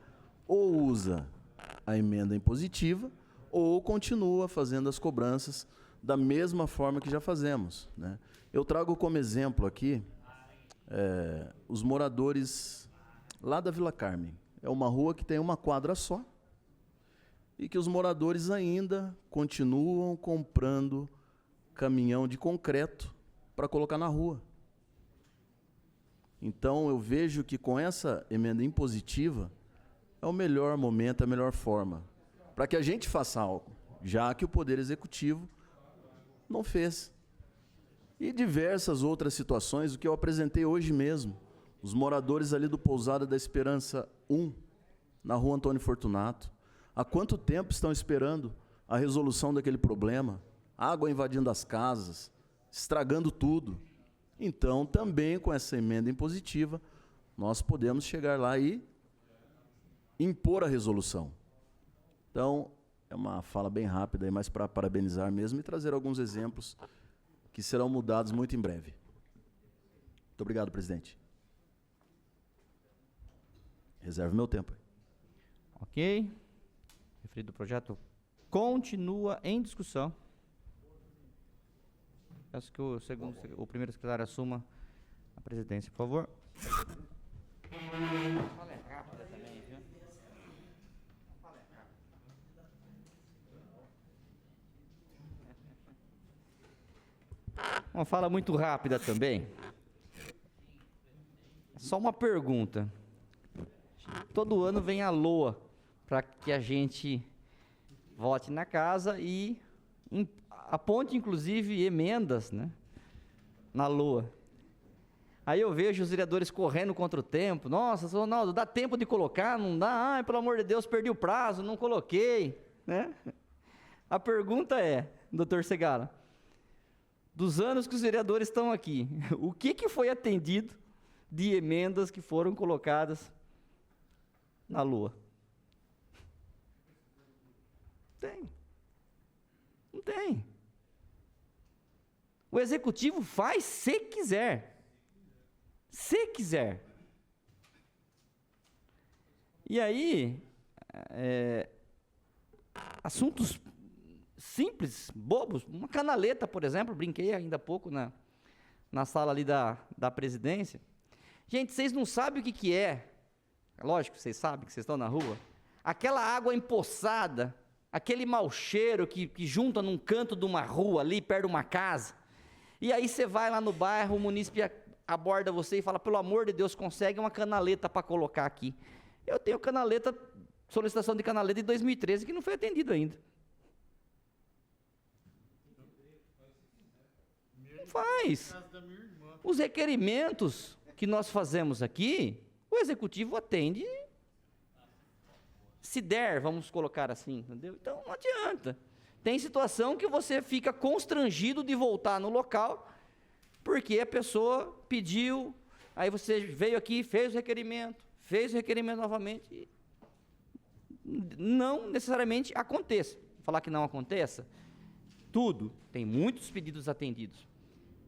Ou usa a emenda impositiva, ou continua fazendo as cobranças da mesma forma que já fazemos, né? Eu trago como exemplo aqui os moradores lá da Vila Carmen. É uma rua que tem uma quadra só e que os moradores ainda continuam comprando caminhão de concreto para colocar na rua. Então, eu vejo que com essa emenda impositiva é o melhor momento, a melhor forma para que a gente faça algo, já que o Poder Executivo não fez. E diversas outras situações, o que eu apresentei hoje mesmo, os moradores ali do Pousada da Esperança 1, na rua Antônio Fortunato, há quanto tempo estão esperando a resolução daquele problema? Água invadindo as casas, estragando tudo. Então, também com essa emenda impositiva, nós podemos chegar lá e impor a resolução. Então, é uma fala bem rápida, aí, mas para parabenizar mesmo e trazer alguns exemplos que serão mudados muito em breve. Muito obrigado, presidente. Reservo meu tempo. Ok. Referido projeto continua em discussão. Peço que o primeiro secretário assuma a presidência, por favor. Fala rápida também, viu? Uma fala muito rápida também. Só uma pergunta. Todo ano vem a LOA para que a gente vote na casa e aponte, inclusive, emendas, né, na LOA. Aí eu vejo os vereadores correndo contra o tempo. Nossa, Ronaldo, dá tempo de colocar? Não dá? Ai, pelo amor de Deus, perdi o prazo, não coloquei. Né? A pergunta é, doutor Segala, dos anos que os vereadores estão aqui, o que foi atendido de emendas que foram colocadas na LOA? Tem. Não tem. O executivo faz se quiser. Se quiser. E aí, assuntos simples, bobos, uma canaleta, por exemplo, brinquei ainda há pouco na sala ali da presidência. Gente, vocês não sabem o que é. Lógico, vocês sabem que vocês estão na rua. Aquela água empoçada, aquele mau cheiro que junta num canto de uma rua ali, perto de uma casa. E aí você vai lá no bairro, o munícipe aborda você e fala, pelo amor de Deus, consegue uma canaleta para colocar aqui. Eu tenho canaleta, solicitação de canaleta de 2013 que não foi atendido ainda. Não faz. Os requerimentos que nós fazemos aqui, o executivo atende, se der, vamos colocar assim, entendeu? Então não adianta. Tem situação que você fica constrangido de voltar no local, porque a pessoa pediu, aí você veio aqui, fez o requerimento novamente, e não necessariamente aconteça. Falar que não aconteça, tudo, tem muitos pedidos atendidos,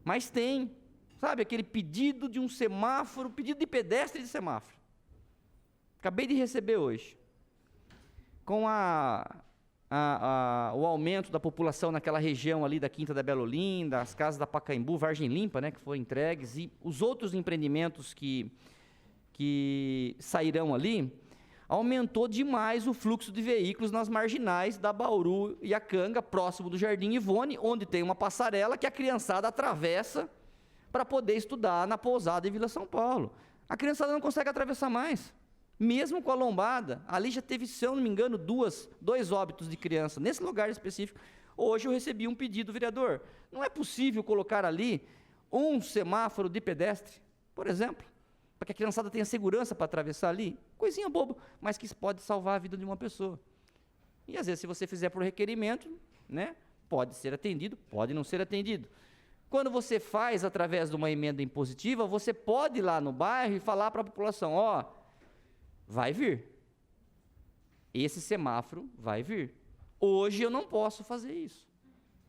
mas tem, sabe, aquele pedido de um semáforo, pedido de pedestre de semáforo. Acabei de receber hoje. Com o aumento da população naquela região ali da Quinta da Bela Olinda, as casas da Pacaembu, Vargem Limpa, né, que foram entregues, e os outros empreendimentos que sairão ali, aumentou demais o fluxo de veículos nas marginais da Bauru e a Canga, próximo do Jardim Ivone, onde tem uma passarela que a criançada atravessa para poder estudar na pousada em Vila São Paulo. A criançada não consegue atravessar mais. Mesmo com a lombada, ali já teve, se eu não me engano, dois óbitos de criança, nesse lugar específico. Hoje eu recebi um pedido, vereador, não é possível colocar ali um semáforo de pedestre, por exemplo, para que a criançada tenha segurança para atravessar ali? Coisinha boba, mas que pode salvar a vida de uma pessoa. E às vezes, se você fizer por requerimento, né, pode ser atendido, pode não ser atendido. Quando você faz através de uma emenda impositiva, você pode ir lá no bairro e falar para a população, vai vir. Esse semáforo vai vir. Hoje eu não posso fazer isso.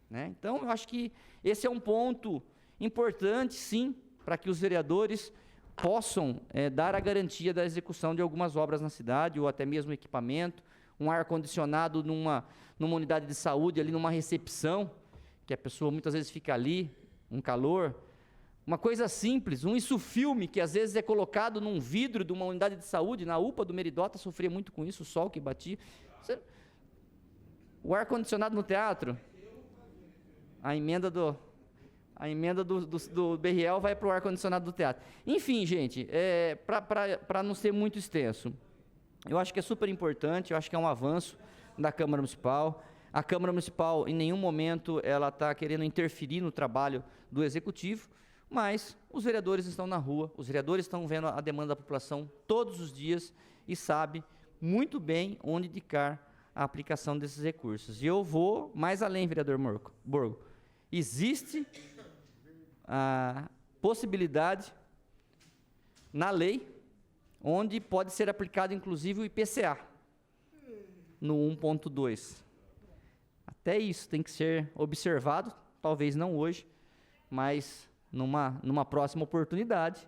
Né? Então, eu acho que esse é um ponto importante, sim, para que os vereadores possam dar a garantia da execução de algumas obras na cidade, ou até mesmo equipamento, um ar-condicionado numa unidade de saúde, ali numa recepção, que a pessoa muitas vezes fica ali, um calor. Uma coisa simples, um insufilme que às vezes é colocado num vidro de uma unidade de saúde, na UPA do Meridota sofria muito com isso, o sol que batia. O ar-condicionado no teatro, a emenda do BRL vai para o ar-condicionado do teatro. Enfim, gente, para não ser muito extenso, eu acho que é super importante, eu acho que é um avanço da Câmara Municipal. A Câmara Municipal, em nenhum momento, ela está querendo interferir no trabalho do Executivo, mas os vereadores estão na rua, os vereadores estão vendo a demanda da população todos os dias e sabem muito bem onde indicar a aplicação desses recursos. E eu vou mais além, vereador Borgo. Existe possibilidade na lei, onde pode ser aplicado inclusive o IPCA, no 1.2. Até isso tem que ser observado, talvez não hoje, mas numa próxima oportunidade,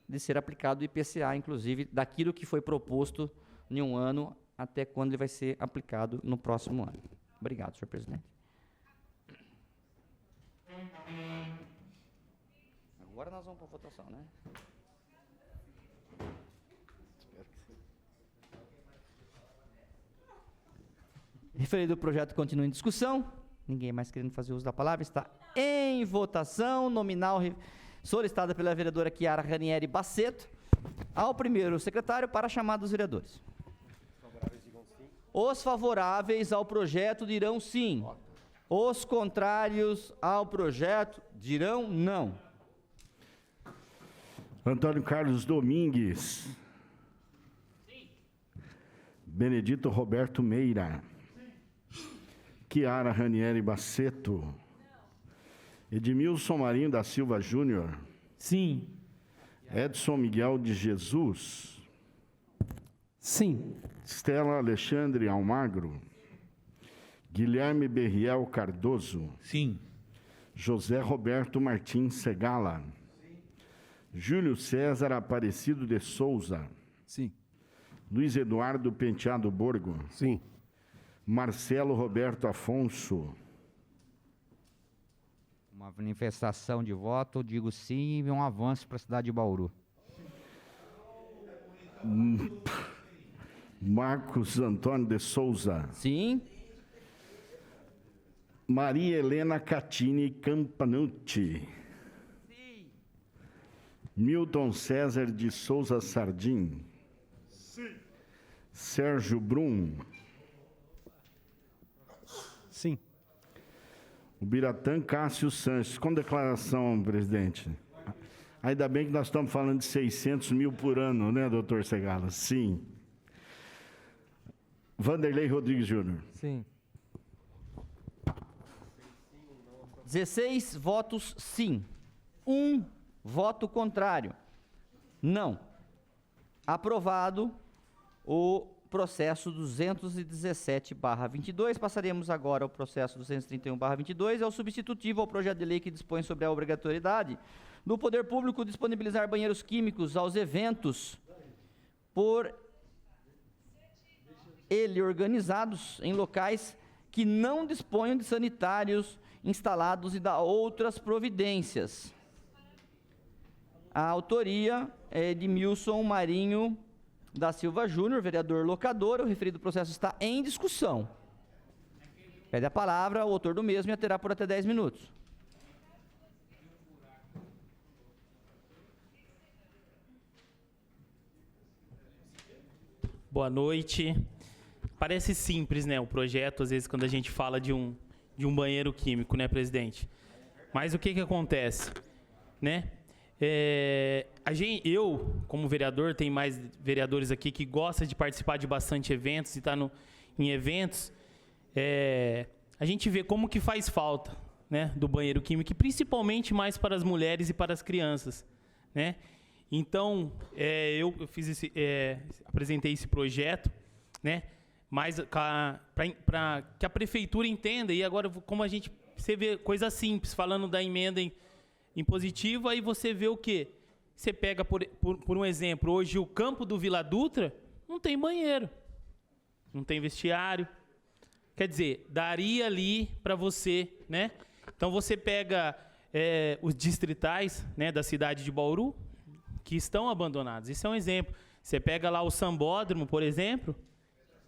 de ser aplicado o IPCA, inclusive, daquilo que foi proposto em um ano até quando ele vai ser aplicado no próximo ano. Obrigado, senhor presidente. Agora nós vamos para a votação, né? Referido o projeto continua em discussão. Ninguém mais querendo fazer uso da palavra. Está em votação nominal solicitada pela vereadora Chiara Ranieri Basseto ao primeiro secretário para a chamada dos vereadores. Os favoráveis ao projeto dirão sim. Os contrários ao projeto dirão não. Antônio Carlos Domingues. Benedito Roberto Meira. Chiara Ranieri Basseto. Edmilson Marinho da Silva Júnior. Sim. Edson Miguel de Jesus. Sim. Stella Alexandre Almagro. Guilherme Berriel Cardoso. Sim. José Roberto Martins Segala. Júlio César Aparecido de Souza. Sim. Luiz Eduardo Penteado Borgo. Sim. Marcelo Roberto Afonso. Uma manifestação de voto, digo sim, e um avanço para a cidade de Bauru. Marcos Antônio de Souza. Sim. Maria Helena Catini Campanucci. Sim. Milton César de Souza Sardim. Sim. Sérgio Brum. Sim. O Biratã Cássio Sanches. Com declaração, presidente. Ainda bem que nós estamos falando de 600 mil por ano, né, doutor Segala? Sim. Vanderlei Rodrigues Júnior. Sim. 16 votos sim. 1 voto contrário. Não. Aprovado o processo 217/22. Passaremos agora ao processo 231/22. É o substitutivo ao projeto de lei que dispõe sobre a obrigatoriedade do poder público disponibilizar banheiros químicos aos eventos por ele organizados em locais que não disponham de sanitários instalados e da outras providências. A autoria é de Edmilson Marinho da Silva Júnior, vereador locador. O referido processo está em discussão. Pede a palavra ao autor do mesmo e a terá por até 10 minutos. Boa noite. Parece simples, né, o projeto, às vezes, quando a gente fala de um banheiro químico, né, presidente? Mas o que acontece, né? Eu, como vereador, tem mais vereadores aqui que gostam de participar de bastante eventos e tá em eventos. A gente vê como que faz falta, né, do banheiro químico, e principalmente mais para as mulheres e para as crianças, né? Então, eu fiz apresentei esse projeto, né? Mas para que a prefeitura entenda, e agora como você vê coisa simples, falando da emenda impositiva, aí você vê o quê? Você pega, por um exemplo, hoje o campo do Vila Dutra não tem banheiro, não tem vestiário. Quer dizer, daria ali para você, né? Então você pega os distritais, né, da cidade de Bauru, que estão abandonados. Isso é um exemplo. Você pega lá o Sambódromo, por exemplo,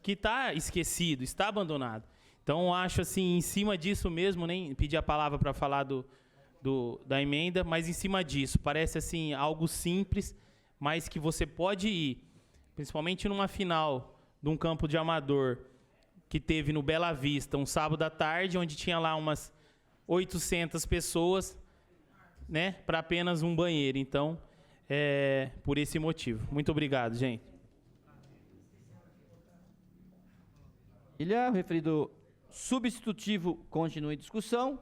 que está esquecido, está abandonado. Então, acho assim, em cima disso mesmo, nem pedi a palavra para falar da emenda, mas em cima disso, parece assim, algo simples, mas que você pode ir, principalmente numa final de um campo de amador, que teve no Bela Vista, um sábado à tarde, onde tinha lá umas 800 pessoas, né, para apenas um banheiro. Então, por esse motivo. Muito obrigado, gente. O referido substitutivo continua em discussão.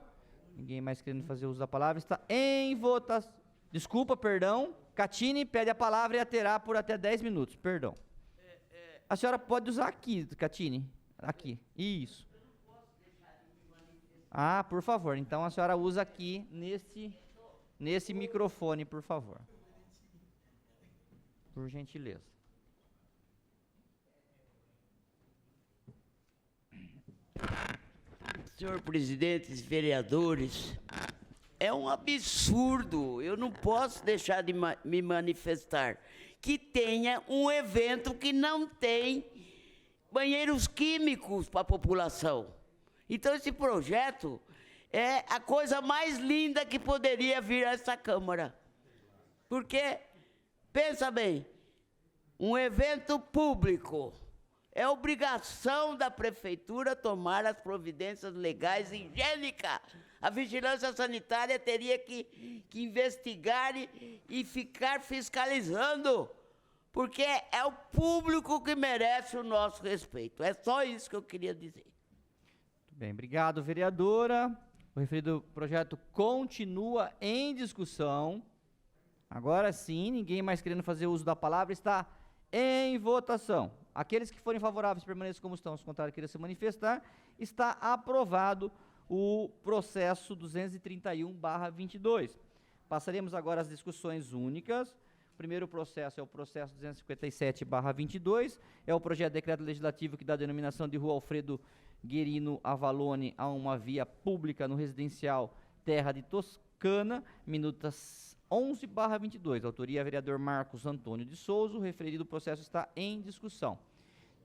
Ninguém mais querendo fazer uso da palavra. Está em votação. Desculpa, perdão. Catine pede a palavra e a terá por até 10 minutos. Perdão. A senhora pode usar aqui, Catine. Aqui. Isso. Ah, por favor. Então a senhora usa aqui nesse microfone, por favor. Por gentileza. Senhor presidente, vereadores, é um absurdo, eu não posso deixar de me manifestar, que tenha um evento que não tem banheiros químicos para a população. Então esse projeto é a coisa mais linda que poderia vir a essa Câmara. Porque, pensa bem, um evento público, é obrigação da prefeitura tomar as providências legais e higiênicas. A vigilância sanitária teria que investigar e ficar fiscalizando, porque é o público que merece o nosso respeito. É só isso que eu queria dizer. Muito bem, obrigado, vereadora. O referido projeto continua em discussão. Agora sim, ninguém mais querendo fazer uso da palavra, está em votação. Aqueles que forem favoráveis permaneçam como estão, os contrários queiram se manifestar. Está aprovado o processo 231/22. Passaremos agora às discussões únicas. O primeiro processo é o processo 257/22, é o projeto de decreto legislativo que dá a denominação de Rua Alfredo Guerino Avalone a uma via pública no residencial Terra de Toscana, minutas 11/22. Autoria vereador Marcos Antônio de Souza. O referido processo está em discussão.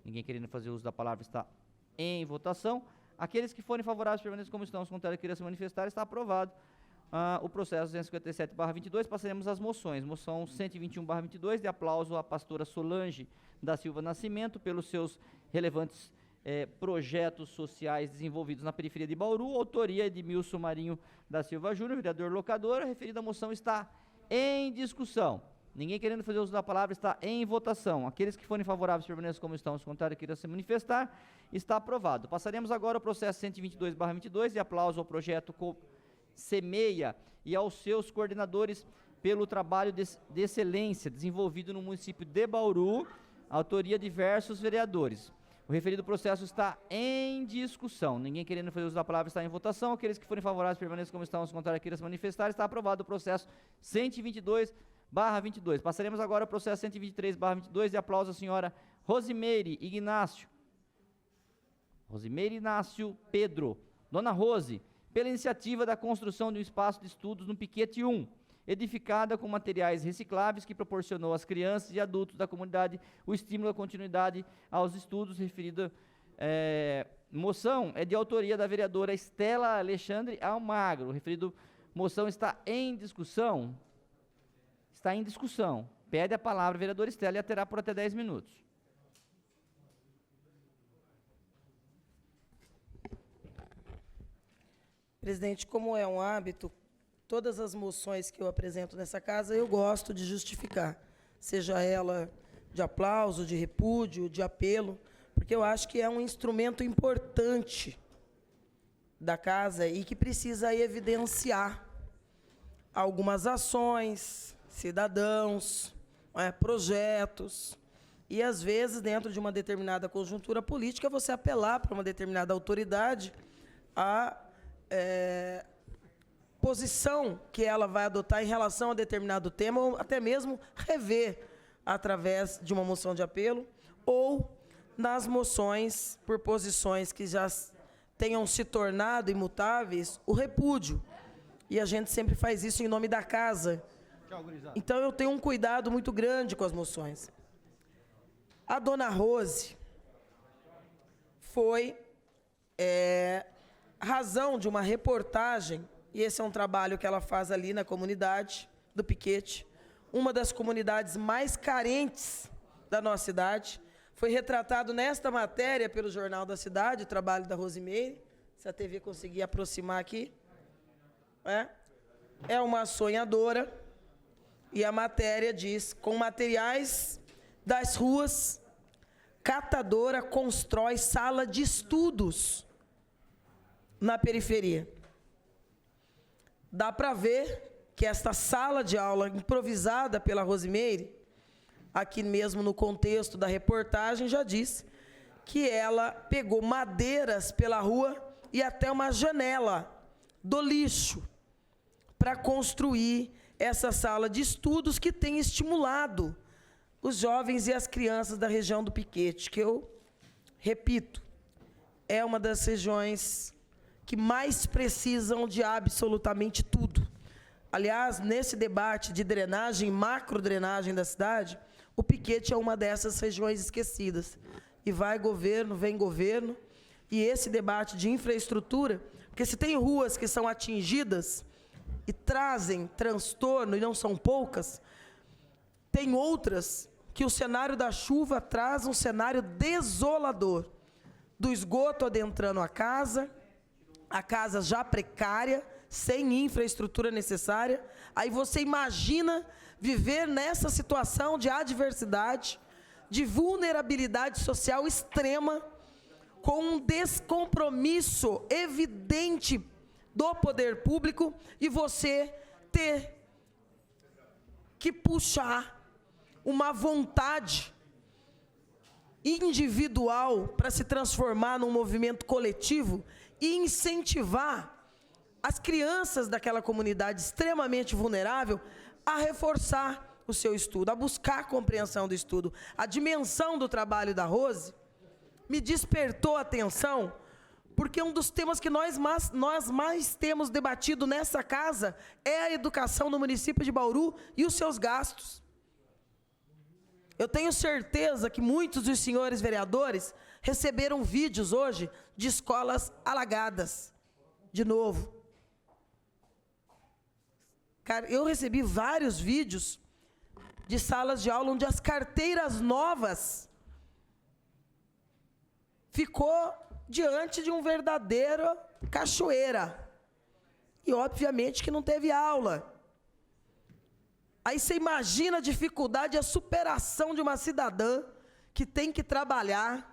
Ninguém querendo fazer uso da palavra, está em votação. Aqueles que forem favoráveis permaneçam como estão, os contrários queiram se manifestar, está aprovado o processo 257/22. Passaremos às moções. Moção 121/22, de aplauso à pastora Solange da Silva Nascimento pelos seus relevantes projetos sociais desenvolvidos na periferia de Bauru. Autoria de Edmilson Marinho da Silva Júnior, vereador locador. A referida moção está em discussão. Ninguém querendo fazer uso da palavra, está em votação. Aqueles que forem favoráveis permaneçam como estão, os contrários queiram se manifestar, está aprovado. Passaremos agora ao processo 122/22, de aplauso ao projeto Semeia e aos seus coordenadores pelo trabalho de excelência desenvolvido no município de Bauru. Autoria de diversos vereadores. O referido processo está em discussão. Ninguém querendo fazer uso da palavra, está em votação. Aqueles que forem favoráveis permaneçam como estão, os contrários queiram se manifestar, está aprovado o processo 122/22. Passaremos agora ao processo 123/22, de aplauso à senhora Rosimeire Ignácio Pedro, Dona Rose, pela iniciativa da construção de um espaço de estudos no Piquete 1, edificada com materiais recicláveis, que proporcionou às crianças e adultos da comunidade o estímulo à continuidade aos estudos. Referida moção é de autoria da vereadora Estela Alexandre Almagro. O referido moção está em discussão. Está em discussão. Pede a palavra a vereadora Estela e a terá por até 10 minutos. Presidente, como é um hábito, todas as moções que eu apresento nessa casa, eu gosto de justificar, seja ela de aplauso, de repúdio, de apelo, porque eu acho que é um instrumento importante da casa e que precisa evidenciar algumas ações, cidadãos, projetos, e às vezes, dentro de uma determinada conjuntura política, você apelar para uma determinada autoridade a posição que ela vai adotar em relação a determinado tema, ou até mesmo rever através de uma moção de apelo, ou nas moções por posições que já tenham se tornado imutáveis, o repúdio. E a gente sempre faz isso em nome da casa. Então eu tenho um cuidado muito grande com as moções. A dona Rose foi razão de uma reportagem, e esse é um trabalho que ela faz ali na comunidade do Piquete, uma das comunidades mais carentes da nossa cidade. Foi retratado nesta matéria pelo Jornal da Cidade, o trabalho da Rosimeire, se a TV conseguir aproximar aqui. É uma sonhadora, e a matéria diz: com materiais das ruas, catadora constrói sala de estudos na periferia. Dá para ver que esta sala de aula improvisada pela Rosimeire, aqui mesmo no contexto da reportagem, já disse que ela pegou madeiras pela rua e até uma janela do lixo para construir essa sala de estudos que tem estimulado os jovens e as crianças da região do Piquete, que eu repito, é uma das regiões que mais precisam de absolutamente tudo. Aliás, nesse debate de drenagem, macrodrenagem da cidade, o Piquete é uma dessas regiões esquecidas. E vai governo, vem governo, e esse debate de infraestrutura, porque se tem ruas que são atingidas e trazem transtorno, e não são poucas, tem outras que o cenário da chuva traz um cenário desolador, do esgoto adentrando a casa já precária, sem infraestrutura necessária. Aí você imagina viver nessa situação de adversidade, de vulnerabilidade social extrema, com um descompromisso evidente do poder público, e você ter que puxar uma vontade individual para se transformar num movimento coletivo e incentivar as crianças daquela comunidade extremamente vulnerável a reforçar o seu estudo, a buscar a compreensão do estudo. A dimensão do trabalho da Rose me despertou a atenção, porque um dos temas que nós mais temos debatido nessa casa é a educação no município de Bauru e os seus gastos. Eu tenho certeza que muitos dos senhores vereadores receberam vídeos hoje de escolas alagadas, de novo. Cara, eu recebi vários vídeos de salas de aula onde as carteiras novas ficou diante de um verdadeiro cachoeira. E, obviamente, que não teve aula. Aí você imagina a dificuldade e a superação de uma cidadã que tem que trabalhar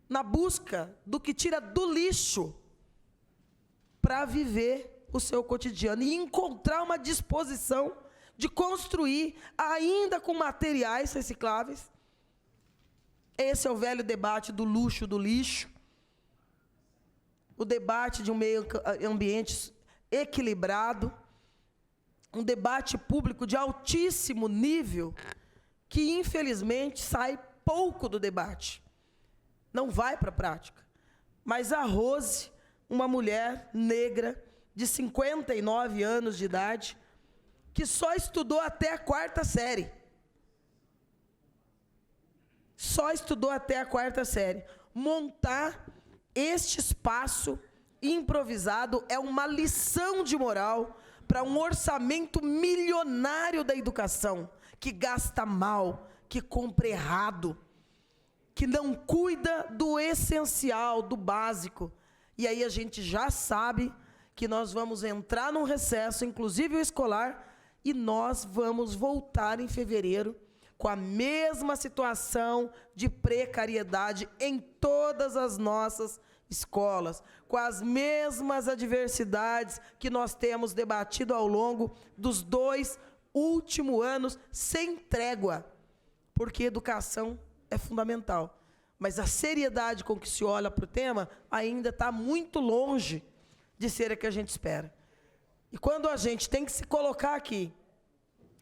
na busca do que tira do lixo para viver o seu cotidiano e encontrar uma disposição de construir, ainda com materiais recicláveis. Esse é o velho debate do luxo do lixo, o debate de um meio ambiente equilibrado, um debate público de altíssimo nível, que infelizmente sai pouco do debate, não vai para a prática. Mas a Rose, uma mulher negra de 59 anos de idade, que só estudou até a 4ª série. Só estudou até a 4ª série. Montar este espaço improvisado é uma lição de moral para um orçamento milionário da educação, que gasta mal, que compra errado, que não cuida do essencial, do básico. E aí a gente já sabe que nós vamos entrar num recesso, inclusive o escolar, e nós vamos voltar em fevereiro com a mesma situação de precariedade em todas as nossas escolas, com as mesmas adversidades que nós temos debatido ao longo dos 2 últimos anos, sem trégua, porque educação é fundamental. Mas a seriedade com que se olha para o tema ainda está muito longe de ser a que a gente espera. E quando a gente tem que se colocar aqui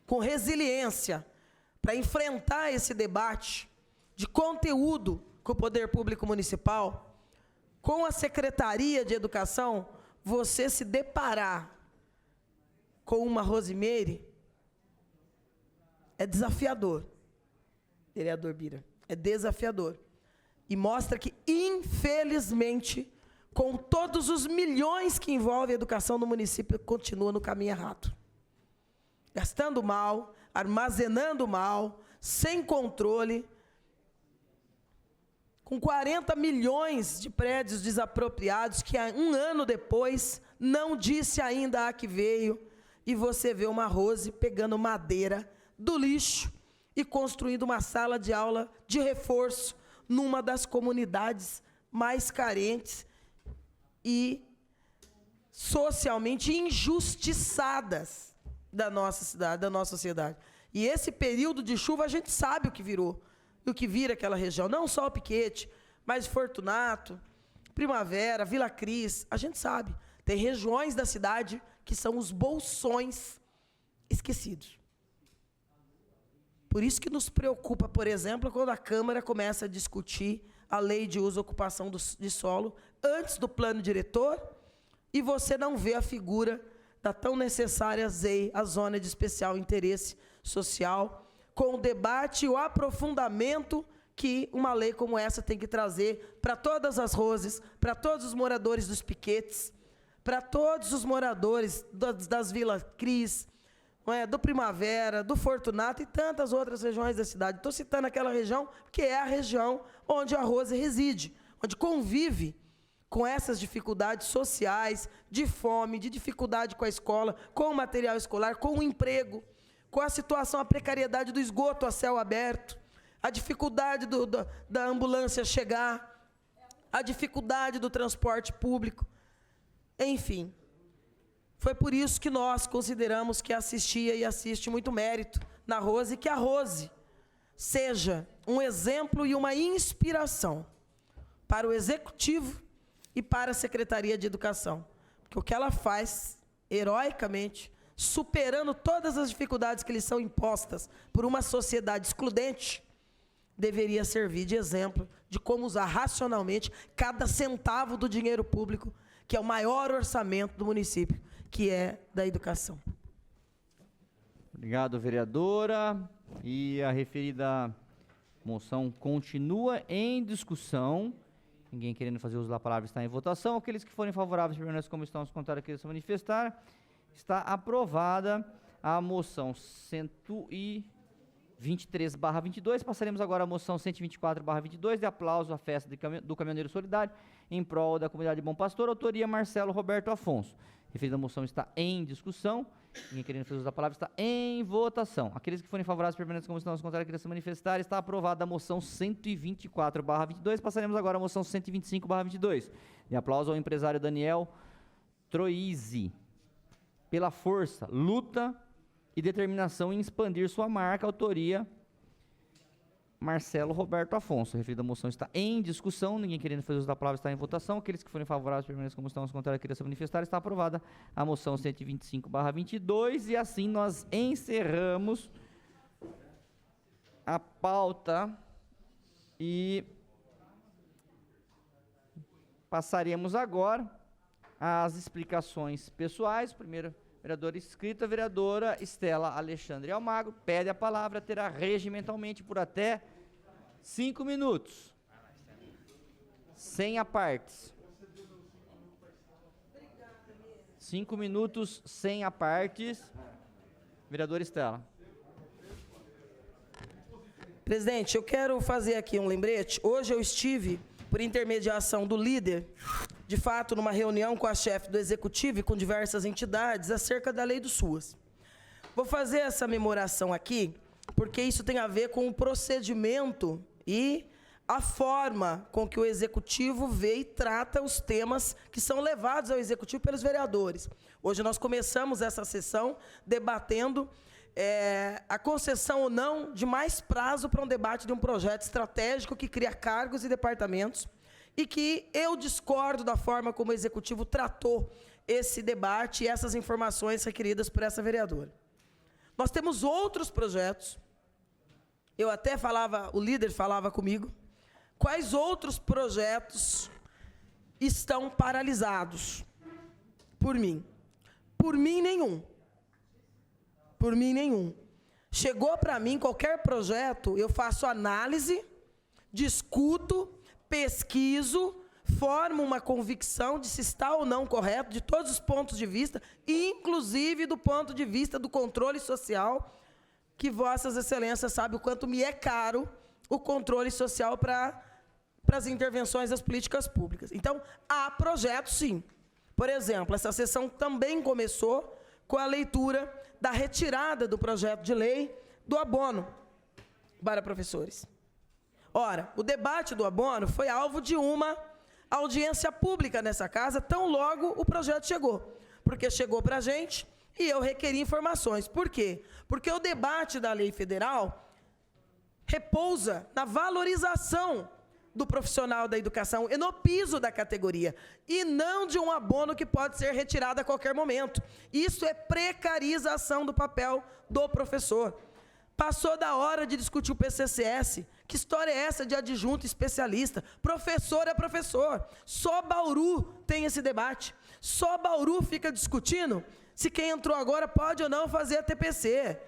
com resiliência para enfrentar esse debate de conteúdo com o poder público municipal, com a Secretaria de Educação, você se deparar com uma Rosimeire é desafiador, vereador Bira, é desafiador. E mostra que, infelizmente, com todos os milhões que envolve a educação no município, continua no caminho errado. Gastando mal, armazenando mal, sem controle, com 40 milhões de prédios desapropriados, que 1 ano depois não disse ainda a que veio, e você vê uma Rose pegando madeira do lixo e construindo uma sala de aula de reforço numa das comunidades mais carentes e socialmente injustiçadas da nossa cidade, da nossa sociedade. E esse período de chuva a gente sabe o que virou, o que vira aquela região. Não só o Piquete, mas Fortunato, Primavera, Vila Cris, a gente sabe. Tem regiões da cidade que são os bolsões esquecidos. Por isso que nos preocupa, por exemplo, quando a Câmara começa a discutir a lei de uso e ocupação de solo antes do plano diretor e você não vê a figura da tão necessária ZEI, a Zona de Especial Interesse Social, com o debate e o aprofundamento que uma lei como essa tem que trazer para todas as roses, para todos os moradores dos Piquetes, para todos os moradores das Vila Cris, do Primavera, do Fortunato e tantas outras regiões da cidade. Estou citando aquela região porque é a região onde a Rose reside, onde convive com essas dificuldades sociais, de fome, de dificuldade com a escola, com o material escolar, com o emprego, com a situação, a precariedade do esgoto a céu aberto, a dificuldade da ambulância chegar, a dificuldade do transporte público, enfim. Foi por isso que nós consideramos que assistia e assiste muito mérito na Rose, e que a Rose seja um exemplo e uma inspiração para o Executivo e para a Secretaria de Educação. Porque o que ela faz, heroicamente, superando todas as dificuldades que lhe são impostas por uma sociedade excludente, deveria servir de exemplo de como usar racionalmente cada centavo do dinheiro público, que é o maior orçamento do município, que é da educação. Obrigado, vereadora. E a referida moção continua em discussão. Ninguém querendo fazer uso da palavra está em votação. Aqueles que forem favoráveis, permaneçam como estão, os contrários queiram se manifestar. Está aprovada a moção 123/22. Passaremos agora à moção 124/22, de aplauso à festa do Caminhoneiro Solidário, em prol da comunidade de Bom Pastor, autoria Marcelo Roberto Afonso. Referida moção está em discussão. Ninguém querendo fazer uso da palavra está em votação. Aqueles que forem favoráveis, permaneçam como estão, os contrários queiram se manifestar. Está aprovada a moção 124/22. Passaremos agora à moção 125/22, de aplauso ao empresário Daniel Troisi, pela força, luta e determinação em expandir sua marca, autoria Marcelo Roberto Afonso. A referida moção está em discussão. Ninguém querendo fazer uso da palavra está em votação. Aqueles que forem favoráveis, permaneçam como estão, os contrários queiram se manifestar. Está aprovada a moção 125/22. E assim nós encerramos a pauta e passaremos agora às explicações pessoais. Primeiro, vereadora inscrita, vereadora Estela Alexandre Almagro, pede a palavra, terá regimentalmente por até 5 minutos, sem apartes. 5 minutos sem apartes. Vereadora Estela. Presidente, eu quero fazer aqui um lembrete. Hoje eu estive, por intermediação do líder, de fato, numa reunião com a chefe do Executivo e com diversas entidades acerca da lei do SUAS. Vou fazer essa memoração aqui, porque isso tem a ver com o procedimento e a forma com que o Executivo vê e trata os temas que são levados ao Executivo pelos vereadores. Hoje nós começamos essa sessão debatendo a concessão ou não de mais prazo para um debate de um projeto estratégico que cria cargos e departamentos, e que eu discordo da forma como o Executivo tratou esse debate e essas informações requeridas por essa vereadora. Nós temos outros projetos, eu até falava, o líder falava comigo, quais outros projetos estão paralisados por mim? Por mim, nenhum. Por mim, nenhum. Chegou para mim qualquer projeto, eu faço análise, discuto, pesquiso, formo uma convicção de se está ou não correto, de todos os pontos de vista, inclusive do ponto de vista do controle social, que vossas excelências sabem o quanto me é caro o controle social para as intervenções das políticas públicas. Então, há projetos, sim. Por exemplo, essa sessão também começou com a leitura da retirada do projeto de lei do abono para professores. Ora, o debate do abono foi alvo de uma audiência pública nessa casa, tão logo o projeto chegou. Porque chegou para a gente e eu requeri informações. Por quê? Porque o debate da lei federal repousa na valorização do profissional da educação e no piso da categoria, e não de um abono que pode ser retirado a qualquer momento. Isso é precarização do papel do professor. Passou da hora de discutir o PCCS. Que história é essa de adjunto especialista? Professor é professor. Só Bauru tem esse debate. Só Bauru fica discutindo se quem entrou agora pode ou não fazer a TPC.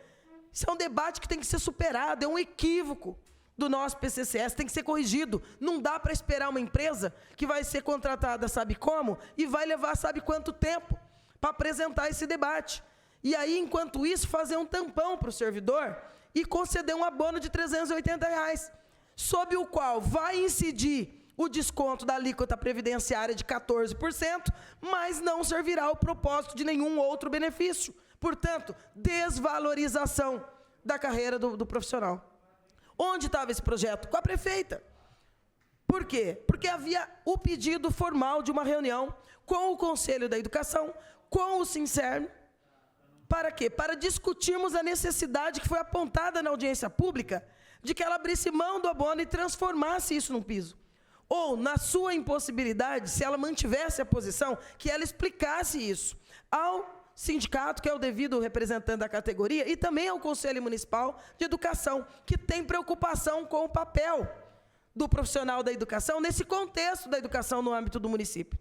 Isso é um debate que tem que ser superado, é um equívoco do nosso PCCS, tem que ser corrigido. Não dá para esperar uma empresa que vai ser contratada sabe como e vai levar sabe quanto tempo para apresentar esse debate. E aí, enquanto isso, fazer um tampão para o servidor e conceder um abono de R$380, sob o qual vai incidir o desconto da alíquota previdenciária de 14%, mas não servirá ao propósito de nenhum outro benefício. Portanto, desvalorização da carreira do profissional. Onde estava esse projeto? Com a prefeita. Por quê? Porque havia o pedido formal de uma reunião com o Conselho da Educação, com o Sincerno. Para quê? Para discutirmos a necessidade que foi apontada na audiência pública de que ela abrisse mão do abono e transformasse isso num piso. Ou, na sua impossibilidade, se ela mantivesse a posição, que ela explicasse isso ao sindicato, que é o devido representante da categoria, e também ao Conselho Municipal de Educação, que tem preocupação com o papel do profissional da educação nesse contexto da educação no âmbito do município.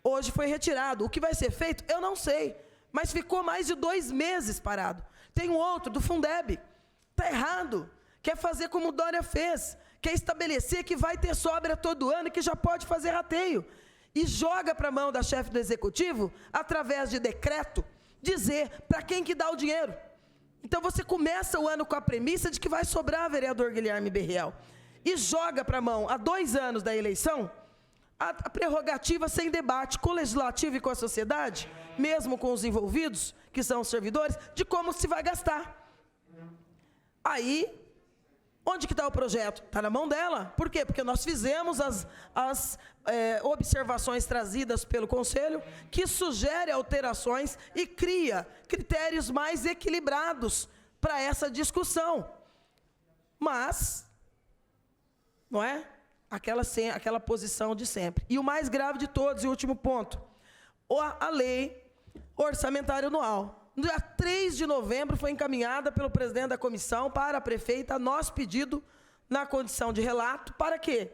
Hoje foi retirado. O que vai ser feito, eu não sei, mas ficou mais de 2 meses parado. Tem um outro, do Fundeb. Está errado. Quer fazer como o Dória fez. Quer estabelecer que vai ter sobra todo ano e que já pode fazer rateio. E joga para a mão da chefe do executivo, através de decreto, dizer para quem que dá o dinheiro. Então você começa o ano com a premissa de que vai sobrar, vereador Guilherme Berriel, e joga para a mão, há 2 anos da eleição, a prerrogativa sem debate com o legislativo e com a sociedade, mesmo com os envolvidos, que são os servidores, de como se vai gastar. Aí, onde que está o projeto? Está na mão dela. Por quê? Porque nós fizemos as observações trazidas pelo Conselho, que sugere alterações e cria critérios mais equilibrados para essa discussão. Mas, não é? Aquela posição de sempre. E o mais grave de todos, e o último ponto, a lei orçamentária anual. No dia 3 de novembro foi encaminhada pelo presidente da comissão para a prefeita, nosso pedido na condição de relato, para quê?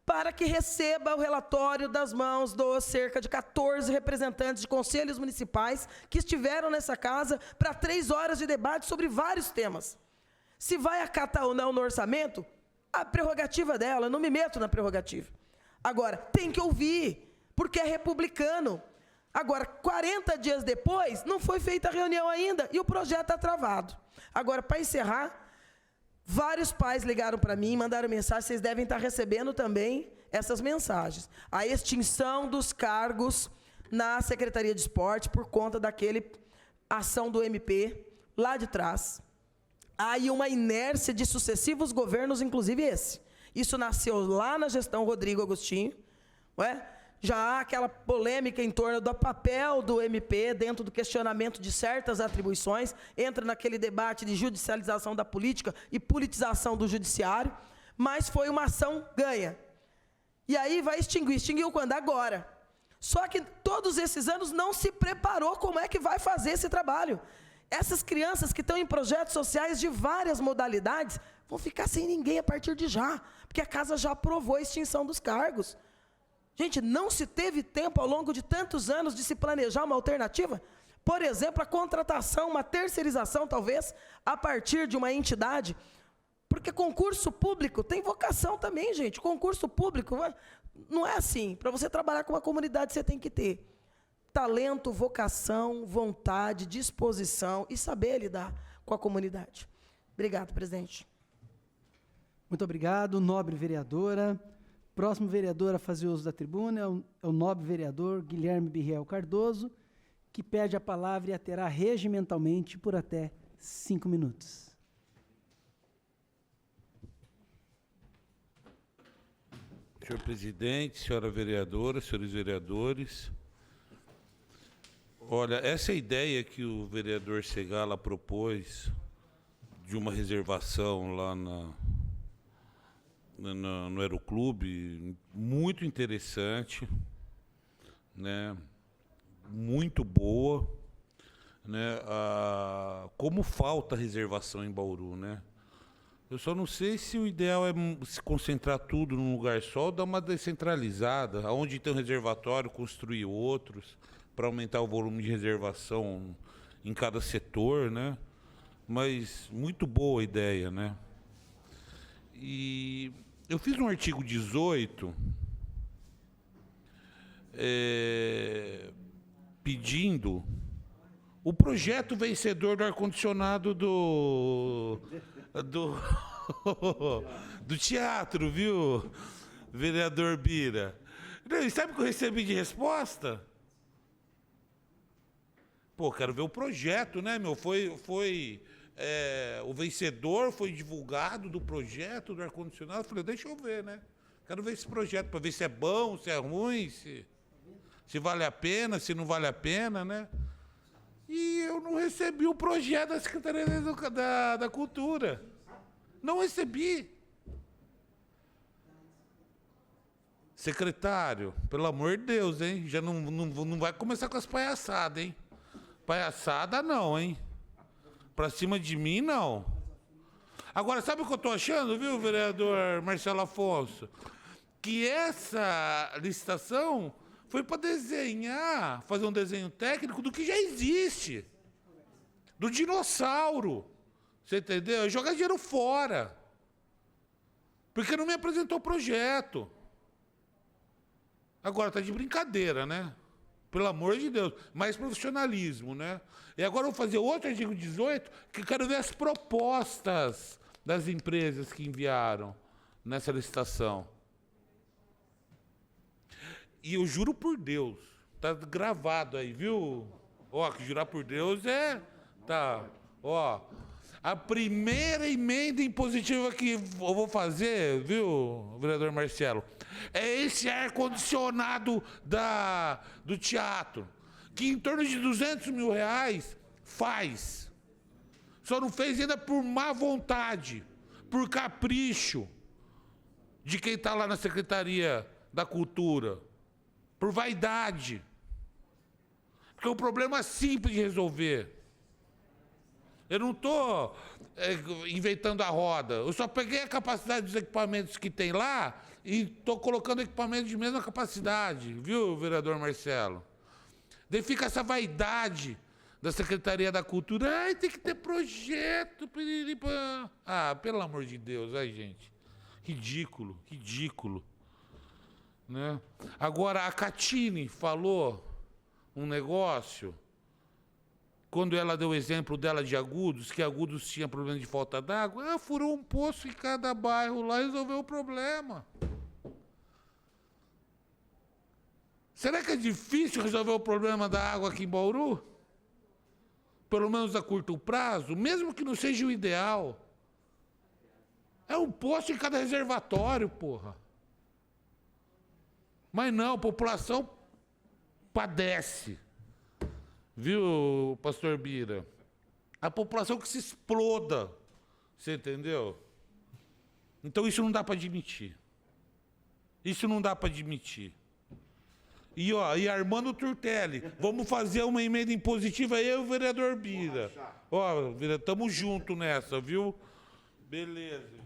Para que receba o relatório das mãos dos cerca de 14 representantes de conselhos municipais que estiveram nessa casa para 3 horas de debate sobre vários temas. Se vai acatar ou não no orçamento, a prerrogativa dela, eu não me meto na prerrogativa. Agora, tem que ouvir, porque é republicano. Agora, 40 dias depois, não foi feita a reunião ainda e o projeto está travado. Agora, para encerrar, vários pais ligaram para mim, mandaram mensagem, vocês devem estar recebendo também essas mensagens. A extinção dos cargos na Secretaria de Esporte por conta daquele ação do MP lá de trás. Há aí uma inércia de sucessivos governos, inclusive esse. Isso nasceu lá na gestão Rodrigo Agostinho, não é? Já há aquela polêmica em torno do papel do MP dentro do questionamento de certas atribuições, entra naquele debate de judicialização da política e politização do judiciário, mas foi uma ação ganha. E aí vai extinguir. Extinguiu quando? Agora. Só que todos esses anos não se preparou como é que vai fazer esse trabalho. Essas crianças que estão em projetos sociais de várias modalidades vão ficar sem ninguém a partir de já, porque a casa já aprovou a extinção dos cargos. Gente, não se teve tempo ao longo de tantos anos de se planejar uma alternativa? Por exemplo, a contratação, uma terceirização, talvez, a partir de uma entidade. Porque concurso público tem vocação também, gente. Concurso público não é assim. Para você trabalhar com uma comunidade, você tem que ter talento, vocação, vontade, disposição e saber lidar com a comunidade. Obrigado, presidente. Muito obrigado, nobre vereadora. Próximo vereador a fazer uso da tribuna é o nobre vereador Guilherme Berriel Cardoso, que pede a palavra e a terá regimentalmente por até 5 minutos. Senhor presidente, senhora vereadora, senhores vereadores. Olha, essa ideia que o vereador Segala propôs de uma reservação lá no Aeroclube, muito interessante, né? Muito boa, né? Como falta reservação em Bauru, né? Eu só não sei se o ideal é se concentrar tudo num lugar só ou dar uma descentralizada, onde tem um reservatório, construir outros, para aumentar o volume de reservação em cada setor, né? Mas muito boa a ideia, né? E eu fiz um artigo 18 pedindo o projeto vencedor do ar-condicionado do teatro, viu, vereador Bira? E sabe o que eu recebi de resposta? Pô, quero ver o projeto, né, meu? O vencedor foi divulgado do projeto do ar-condicionado. Eu falei, deixa eu ver, né? Quero ver esse projeto para ver se é bom, se é ruim, se vale a pena, se não vale a pena, né? E eu não recebi o projeto da Secretaria da Cultura. Não recebi. Secretário, pelo amor de Deus, hein? Já não vai começar com as palhaçadas, hein? Palhaçada não, hein? Pra cima de mim, não. Agora, sabe o que eu tô achando, viu, vereador Marcelo Afonso? Que essa licitação foi para desenhar, fazer um desenho técnico do que já existe. Do dinossauro. Você entendeu? Jogar dinheiro fora. Porque não me apresentou o projeto. Agora, tá de brincadeira, né? Pelo amor de Deus. Mais profissionalismo, né? E agora eu vou fazer outro artigo 18, que eu quero ver as propostas das empresas que enviaram nessa licitação. E eu juro por Deus, tá gravado aí, viu? Ó, que jurar por Deus tá, ó. A primeira emenda impositiva que eu vou fazer, viu, vereador Marcelo, é esse ar-condicionado do teatro, que em torno de R$200 mil faz. Só não fez ainda por má vontade, por capricho de quem está lá na Secretaria da Cultura, por vaidade. Porque é um problema simples de resolver. Eu não estou inventando a roda. Eu só peguei a capacidade dos equipamentos que tem lá e estou colocando equipamentos de mesma capacidade, viu, vereador Marcelo? Daí fica essa vaidade da Secretaria da Cultura. Ai, tem que ter projeto. Ah, pelo amor de Deus, ai, gente. Ridículo, ridículo. Né? Agora, a Catine falou um negócio, quando ela deu o exemplo dela de Agudos, que Agudos tinha problema de falta d'água, ela furou um poço em cada bairro lá e resolveu o problema. Será que é difícil resolver o problema da água aqui em Bauru? Pelo menos a curto prazo, mesmo que não seja o ideal. É um poço em cada reservatório, porra. Mas não, a população padece. Viu, pastor Bira? A população que se exploda. Você entendeu? Então isso não dá para admitir. Isso não dá para admitir. E, ó, e Armando Turtelli, vamos fazer uma emenda impositiva, eu e o vereador Bira. Ó, Bira, tamo junto nessa, viu? Beleza.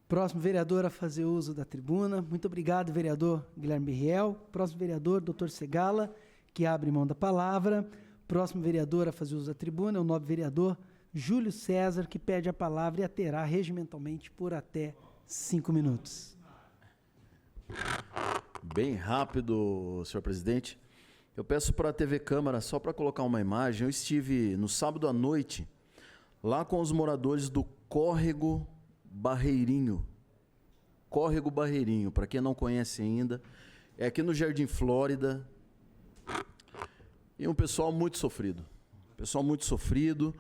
Próximo vereador a fazer uso da tribuna. Muito obrigado, vereador Guilherme Riel. Próximo vereador, doutor Segala, que abre mão da palavra. Próximo vereador a fazer uso da tribuna é o nobre vereador Júlio César, que pede a palavra e a terá regimentalmente por até 5 minutos. Bem rápido, senhor presidente. Eu peço para a TV Câmara, só para colocar uma imagem, eu estive no sábado à noite, lá com os moradores do Córrego Barreirinho. Córrego Barreirinho, para quem não conhece ainda, é aqui no Jardim Flórida. E um pessoal muito sofrido. Pessoal muito sofrido.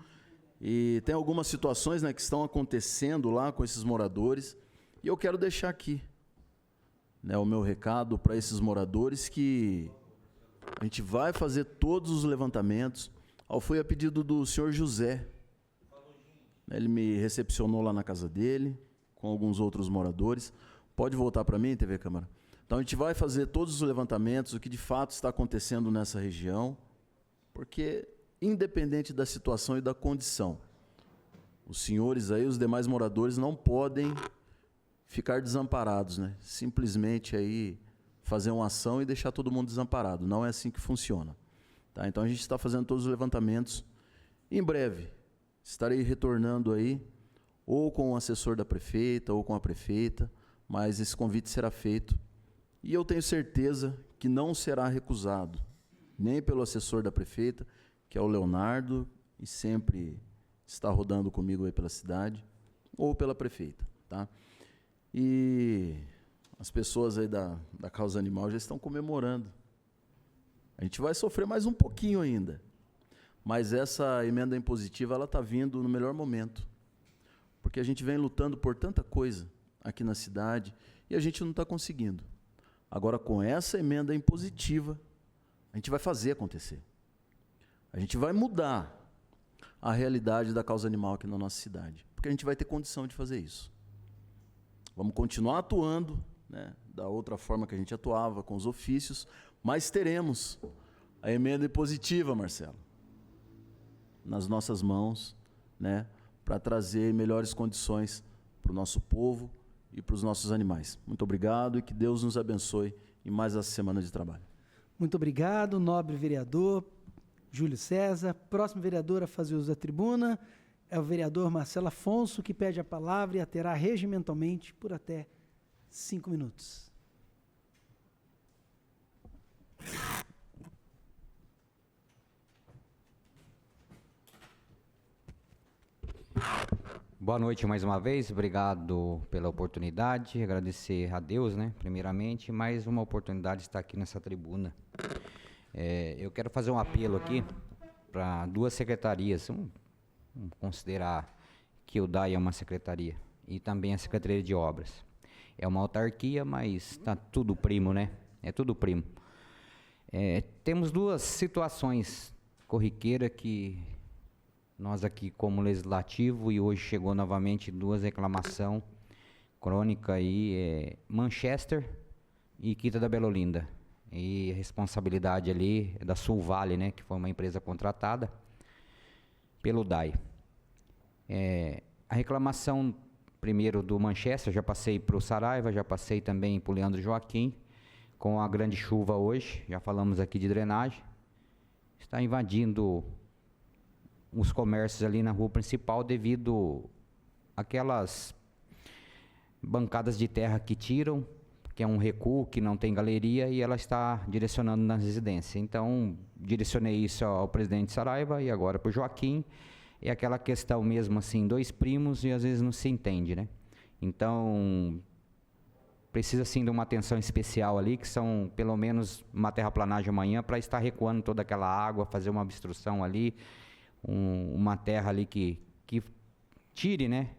E tem algumas situações, né, que estão acontecendo lá com esses moradores. E eu quero deixar aqui, né, o meu recado para esses moradores, que a gente vai fazer todos os levantamentos. Foi a pedido do senhor José. Ele me recepcionou lá na casa dele, com alguns outros moradores. Pode voltar para mim, TV Câmara? Então, a gente vai fazer todos os levantamentos, o que de fato está acontecendo nessa região, porque, independente da situação e da condição, os senhores aí, os demais moradores, não podem ficar desamparados, né? Simplesmente aí fazer uma ação e deixar todo mundo desamparado. Não é assim que funciona. Tá? Então, a gente está fazendo todos os levantamentos. Em breve, estarei retornando aí, ou com o assessor da prefeita, ou com a prefeita, mas esse convite será feito. E eu tenho certeza que não será recusado, nem pelo assessor da prefeita, que é o Leonardo, e sempre está rodando comigo aí pela cidade, ou pela prefeita. Tá? E as pessoas aí da causa animal já estão comemorando. A gente vai sofrer mais um pouquinho ainda, mas essa emenda impositiva ela está vindo no melhor momento, porque a gente vem lutando por tanta coisa aqui na cidade e a gente não está conseguindo. Agora, com essa emenda impositiva, a gente vai fazer acontecer. A gente vai mudar a realidade da causa animal aqui na nossa cidade, porque a gente vai ter condição de fazer isso. Vamos continuar atuando, né, da outra forma que a gente atuava, com os ofícios, mas teremos a emenda impositiva, Marcelo, nas nossas mãos, né, para trazer melhores condições para o nosso povo e para os nossos animais. Muito obrigado e que Deus nos abençoe em mais essa semana de trabalho. Muito obrigado, nobre vereador Júlio César. Próximo vereador a fazer uso da tribuna é o vereador Marcelo Afonso, que pede a palavra e a terá regimentalmente por até 5 minutos. Boa noite mais uma vez, obrigado pela oportunidade, agradecer a Deus, né, primeiramente, mais uma oportunidade de estar aqui nessa tribuna. Eu quero fazer um apelo aqui para 2 secretarias, vamos considerar que o DAI é uma secretaria, e também a Secretaria de Obras. É uma autarquia, mas está tudo primo, né? É tudo primo. Temos 2 situações corriqueiras que nós aqui como legislativo, e hoje chegou novamente 2 reclamações crônicas aí, Manchester e Quinta da Bela Olinda. E a responsabilidade ali é da Sul Vale, né, que foi uma empresa contratada pelo DAI. A reclamação, primeiro do Manchester, já passei para o Saraiva, já passei também para o Leandro Joaquim, com a grande chuva hoje, já falamos aqui de drenagem, está invadindo os comércios ali na rua principal devido àquelas bancadas de terra que tiram, que é um recuo, que não tem galeria, e ela está direcionando na residência. Então, direcionei isso ao presidente Saraiva e agora para o Joaquim. É aquela questão mesmo assim, 2 primos e às vezes não se entende, né? Então, precisa sim de uma atenção especial ali, que são pelo menos uma terraplanagem amanhã para estar recuando toda aquela água, fazer uma obstrução ali, uma terra ali que tire, né,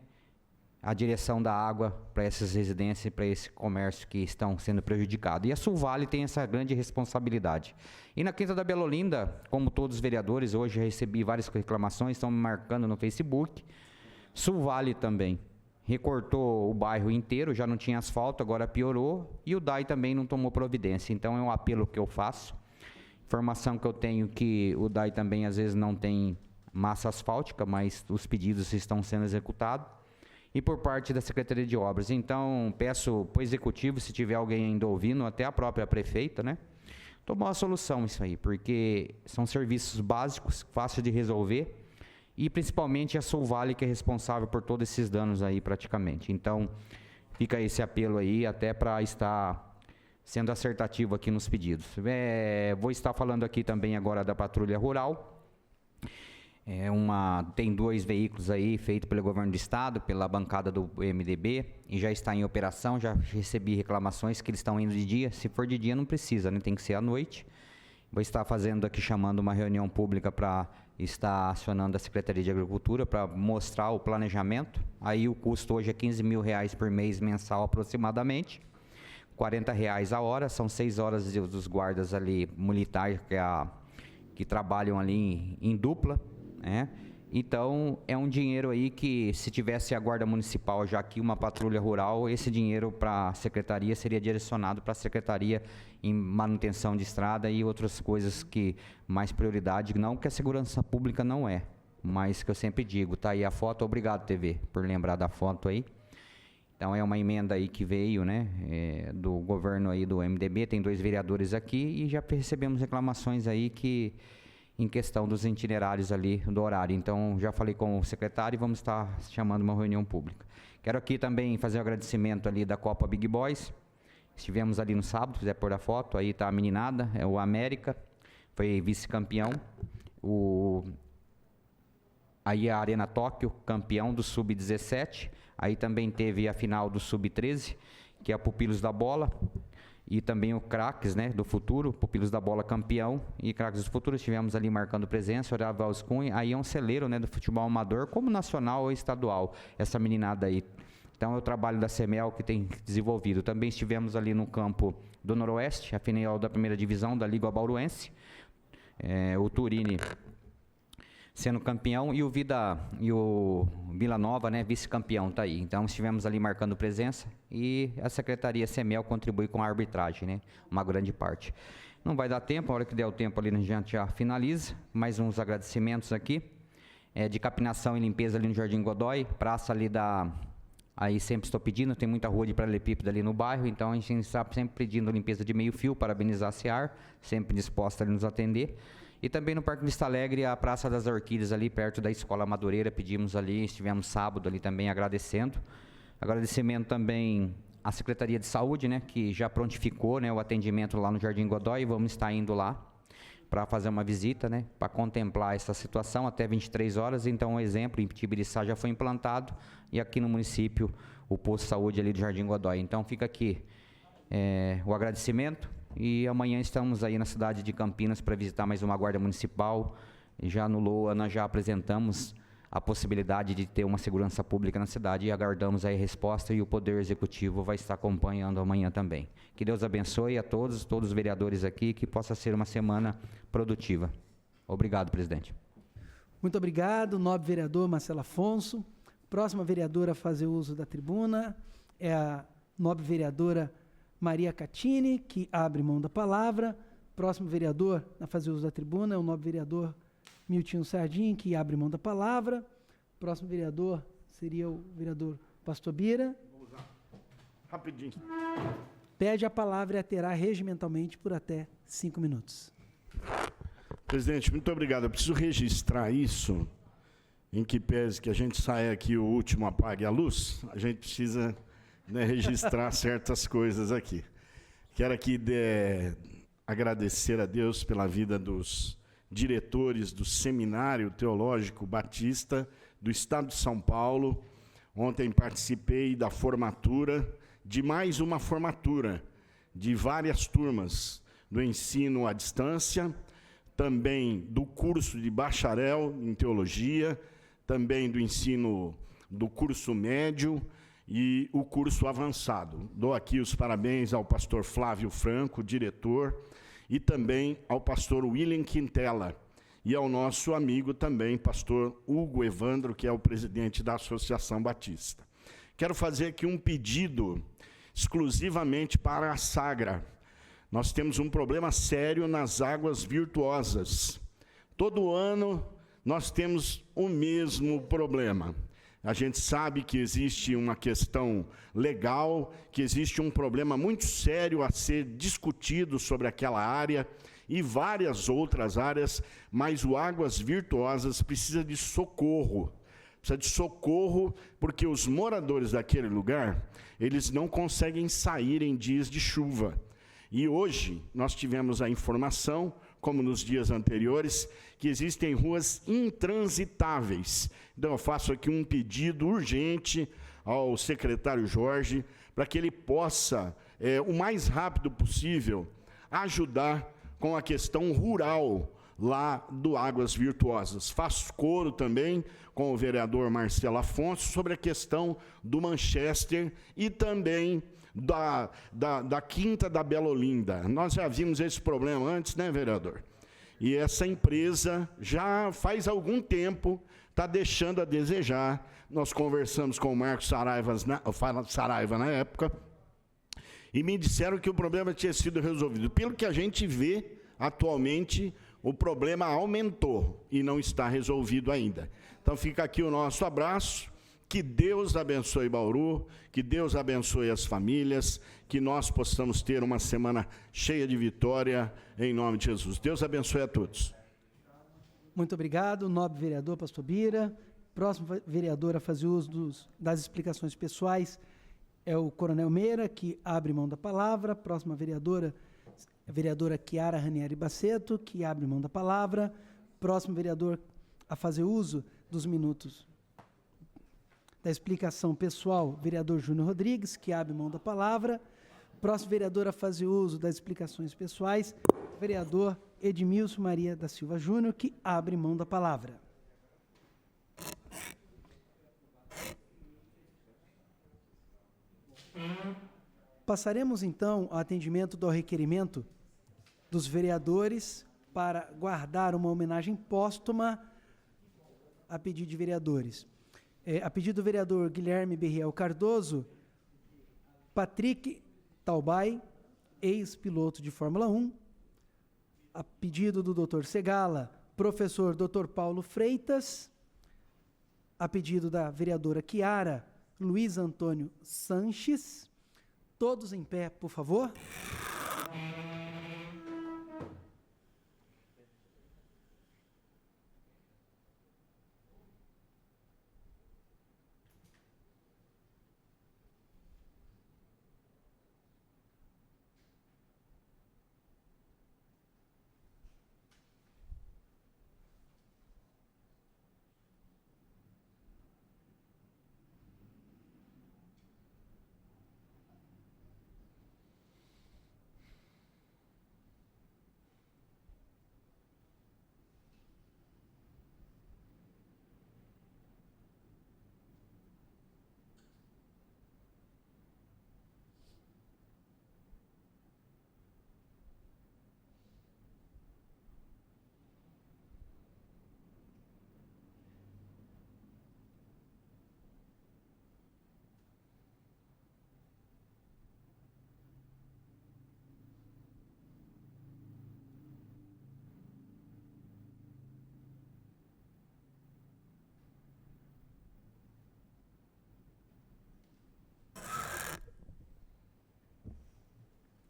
a direção da água para essas residências, para esse comércio que estão sendo prejudicados. E a Sul Vale tem essa grande responsabilidade. E na Quinta da Bela Olinda, como todos os vereadores, hoje recebi várias reclamações, estão me marcando no Facebook. Sul Vale também recortou o bairro inteiro, já não tinha asfalto, agora piorou, e o DAI também não tomou providência. Então é um apelo que eu faço. Informação que eu tenho que o DAI também às vezes não tem massa asfáltica, mas os pedidos estão sendo executados. E por parte da Secretaria de Obras. Então, peço para o Executivo, se tiver alguém ainda ouvindo, até a própria prefeita, né, tomar uma solução isso aí, porque são serviços básicos, fáceis de resolver, e principalmente a Sul Vale, que é responsável por todos esses danos aí praticamente. Então, fica esse apelo aí, até para estar sendo acertativo aqui nos pedidos. Vou estar falando aqui também agora da Patrulha Rural. Tem 2 veículos aí feitos pelo governo do estado, pela bancada do MDB, e já está em operação. Já recebi reclamações que eles estão indo de dia. Se for de dia não precisa, né? Tem que ser à noite. Vou estar fazendo aqui, chamando uma reunião pública para está acionando a Secretaria de Agricultura para mostrar o planejamento. Aí o custo hoje é R$15 mil por mês mensal aproximadamente, R$40 a hora, são 6 horas dos guardas ali militares que trabalham ali em dupla, né? Então, é um dinheiro aí que, se tivesse a Guarda Municipal já aqui, uma patrulha rural, esse dinheiro para a Secretaria seria direcionado para a Secretaria em manutenção de estrada e outras coisas que mais prioridade, não que a segurança pública não é, mas que eu sempre digo, tá aí a foto, obrigado TV por lembrar da foto aí. Então, é uma emenda aí que veio, né, do governo aí do MDB, tem 2 vereadores aqui e já recebemos reclamações aí que em questão dos itinerários ali do horário. Então, já falei com o secretário e vamos estar chamando uma reunião pública. Quero aqui também fazer um agradecimento ali da Copa Big Boys. Estivemos ali no sábado, se quiser pôr a foto, aí está a meninada, é o América, foi vice-campeão. Aí a Arena Tóquio, campeão do Sub-17. Aí também teve a final do Sub-13, que é a Pupilos da Bola. E também o Craques, né, do Futuro, Pupilos da Bola campeão e Craques do Futuro, estivemos ali marcando presença, Horácio Valls Cunha, aí é um celeiro, né, do futebol amador, como nacional ou estadual, essa meninada aí. Então é o trabalho da CEMEL que tem desenvolvido. Também estivemos ali no campo do Noroeste, a final da primeira divisão da Liga Bauruense, o Turini sendo campeão e o Vila Nova, né, vice-campeão, tá aí. Então estivemos ali marcando presença e a Secretaria CEMEL contribui com a arbitragem, né, uma grande parte. Não vai dar tempo, a hora que der o tempo ali a gente já finaliza. Mais uns agradecimentos aqui, de capinação e limpeza ali no Jardim Godoy, praça ali aí sempre estou pedindo, tem muita rua de paralelepípedo ali no bairro, então a gente está sempre pedindo limpeza de meio fio, parabenizar a SEAR, sempre disposta a nos atender. E também no Parque Vista Alegre, a Praça das Orquídeas ali, perto da Escola Madureira, pedimos ali, estivemos sábado ali também agradecendo. Agradecimento também à Secretaria de Saúde, né, que já prontificou, né, o atendimento lá no Jardim Godoy, vamos estar indo lá para fazer uma visita, né, para contemplar essa situação até 23 horas. Então, um exemplo, em Tibiriçá já foi implantado e aqui no município o posto de saúde ali do Jardim Godoy. Então, fica aqui o agradecimento. E amanhã estamos aí na cidade de Campinas para visitar mais uma guarda municipal. Já no LOA nós já apresentamos a possibilidade de ter uma segurança pública na cidade e aguardamos aí a resposta e o Poder Executivo vai estar acompanhando amanhã também. Que Deus abençoe a todos os vereadores aqui, que possa ser uma semana produtiva. Obrigado, presidente. Muito obrigado, nobre vereador Marcelo Afonso. Próxima vereadora a fazer uso da tribuna é a nobre vereadora Maria Catini, que abre mão da palavra. Próximo vereador a fazer uso da tribuna é o nobre vereador Miltinho Sardim, que abre mão da palavra. Próximo vereador seria o vereador Pastor Bira. Vamos lá. Rapidinho. Pede a palavra e a terá regimentalmente por até 5 minutos. Presidente, muito obrigado. Eu preciso registrar isso, em que pese que a gente saia aqui o último apague a luz, a gente precisa, né, registrar certas coisas aqui. Quero aqui agradecer a Deus pela vida dos diretores do Seminário Teológico Batista do Estado de São Paulo. Ontem participei da formatura, de mais uma formatura, de várias turmas do ensino à distância, também do curso de bacharel em teologia, também do ensino do curso médio e o curso avançado. Dou aqui os parabéns ao pastor Flávio Franco, diretor, e também ao pastor William Quintela, e ao nosso amigo também, pastor Hugo Evandro, que é o presidente da Associação Batista. Quero fazer aqui um pedido exclusivamente para a Sagra. Nós temos um problema sério nas águas virtuosas. Todo ano nós temos o mesmo problema. A gente sabe que existe uma questão legal, que existe um problema muito sério a ser discutido sobre aquela área e várias outras áreas, mas o Águas Virtuosas precisa de socorro. Precisa de socorro porque os moradores daquele lugar, eles não conseguem sair em dias de chuva. E hoje nós tivemos a informação, como nos dias anteriores, que existem ruas intransitáveis. Então eu faço aqui um pedido urgente ao secretário Jorge, para que ele possa, o mais rápido possível, ajudar com a questão rural lá do Águas Virtuosas. Faço coro também com o vereador Marcelo Afonso sobre a questão do Manchester e também da Quinta da Bela Olinda. Nós já vimos esse problema antes, né, vereador? E essa empresa já faz algum tempo está deixando a desejar. Nós conversamos com o Marcos Saraiva na época e me disseram que o problema tinha sido resolvido. Pelo que a gente vê atualmente, o problema aumentou e não está resolvido ainda. Então fica aqui o nosso abraço. Que Deus abençoe Bauru, que Deus abençoe as famílias, que nós possamos ter uma semana cheia de vitória, em nome de Jesus. Deus abençoe a todos. Muito obrigado, nobre vereador Pastor Bira. Próximo vereador a fazer uso das explicações pessoais é o Coronel Meira, que abre mão da palavra. Próxima vereadora, a vereadora Chiara Ranieri Baceto, que abre mão da palavra. Próximo vereador a fazer uso dos minutos da explicação pessoal, vereador Júnior Rodrigues, que abre mão da palavra. Próximo vereador a fazer uso das explicações pessoais, vereador Edmilson Maria da Silva Júnior, que abre mão da palavra. Passaremos, então, ao atendimento do requerimento dos vereadores para guardar uma homenagem póstuma a pedido de vereadores. A pedido do vereador Guilherme Berriel Cardoso, Patrick Taubay, ex-piloto de Fórmula 1. A pedido do Dr. Segala, professor Dr. Paulo Freitas. A pedido da vereadora Chiara, Luiz Antônio Sanches. Todos em pé, por favor.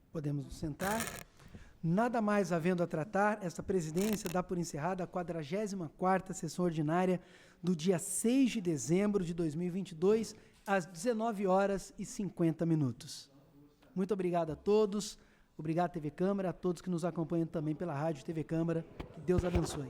Podemos nos sentar. Nada mais havendo a tratar, esta presidência dá por encerrada a 44ª sessão ordinária do dia 6 de dezembro de 2022, às 19h50. Muito obrigado a todos. Obrigado, TV Câmara, a todos que nos acompanham também pela rádio TV Câmara. Que Deus abençoe.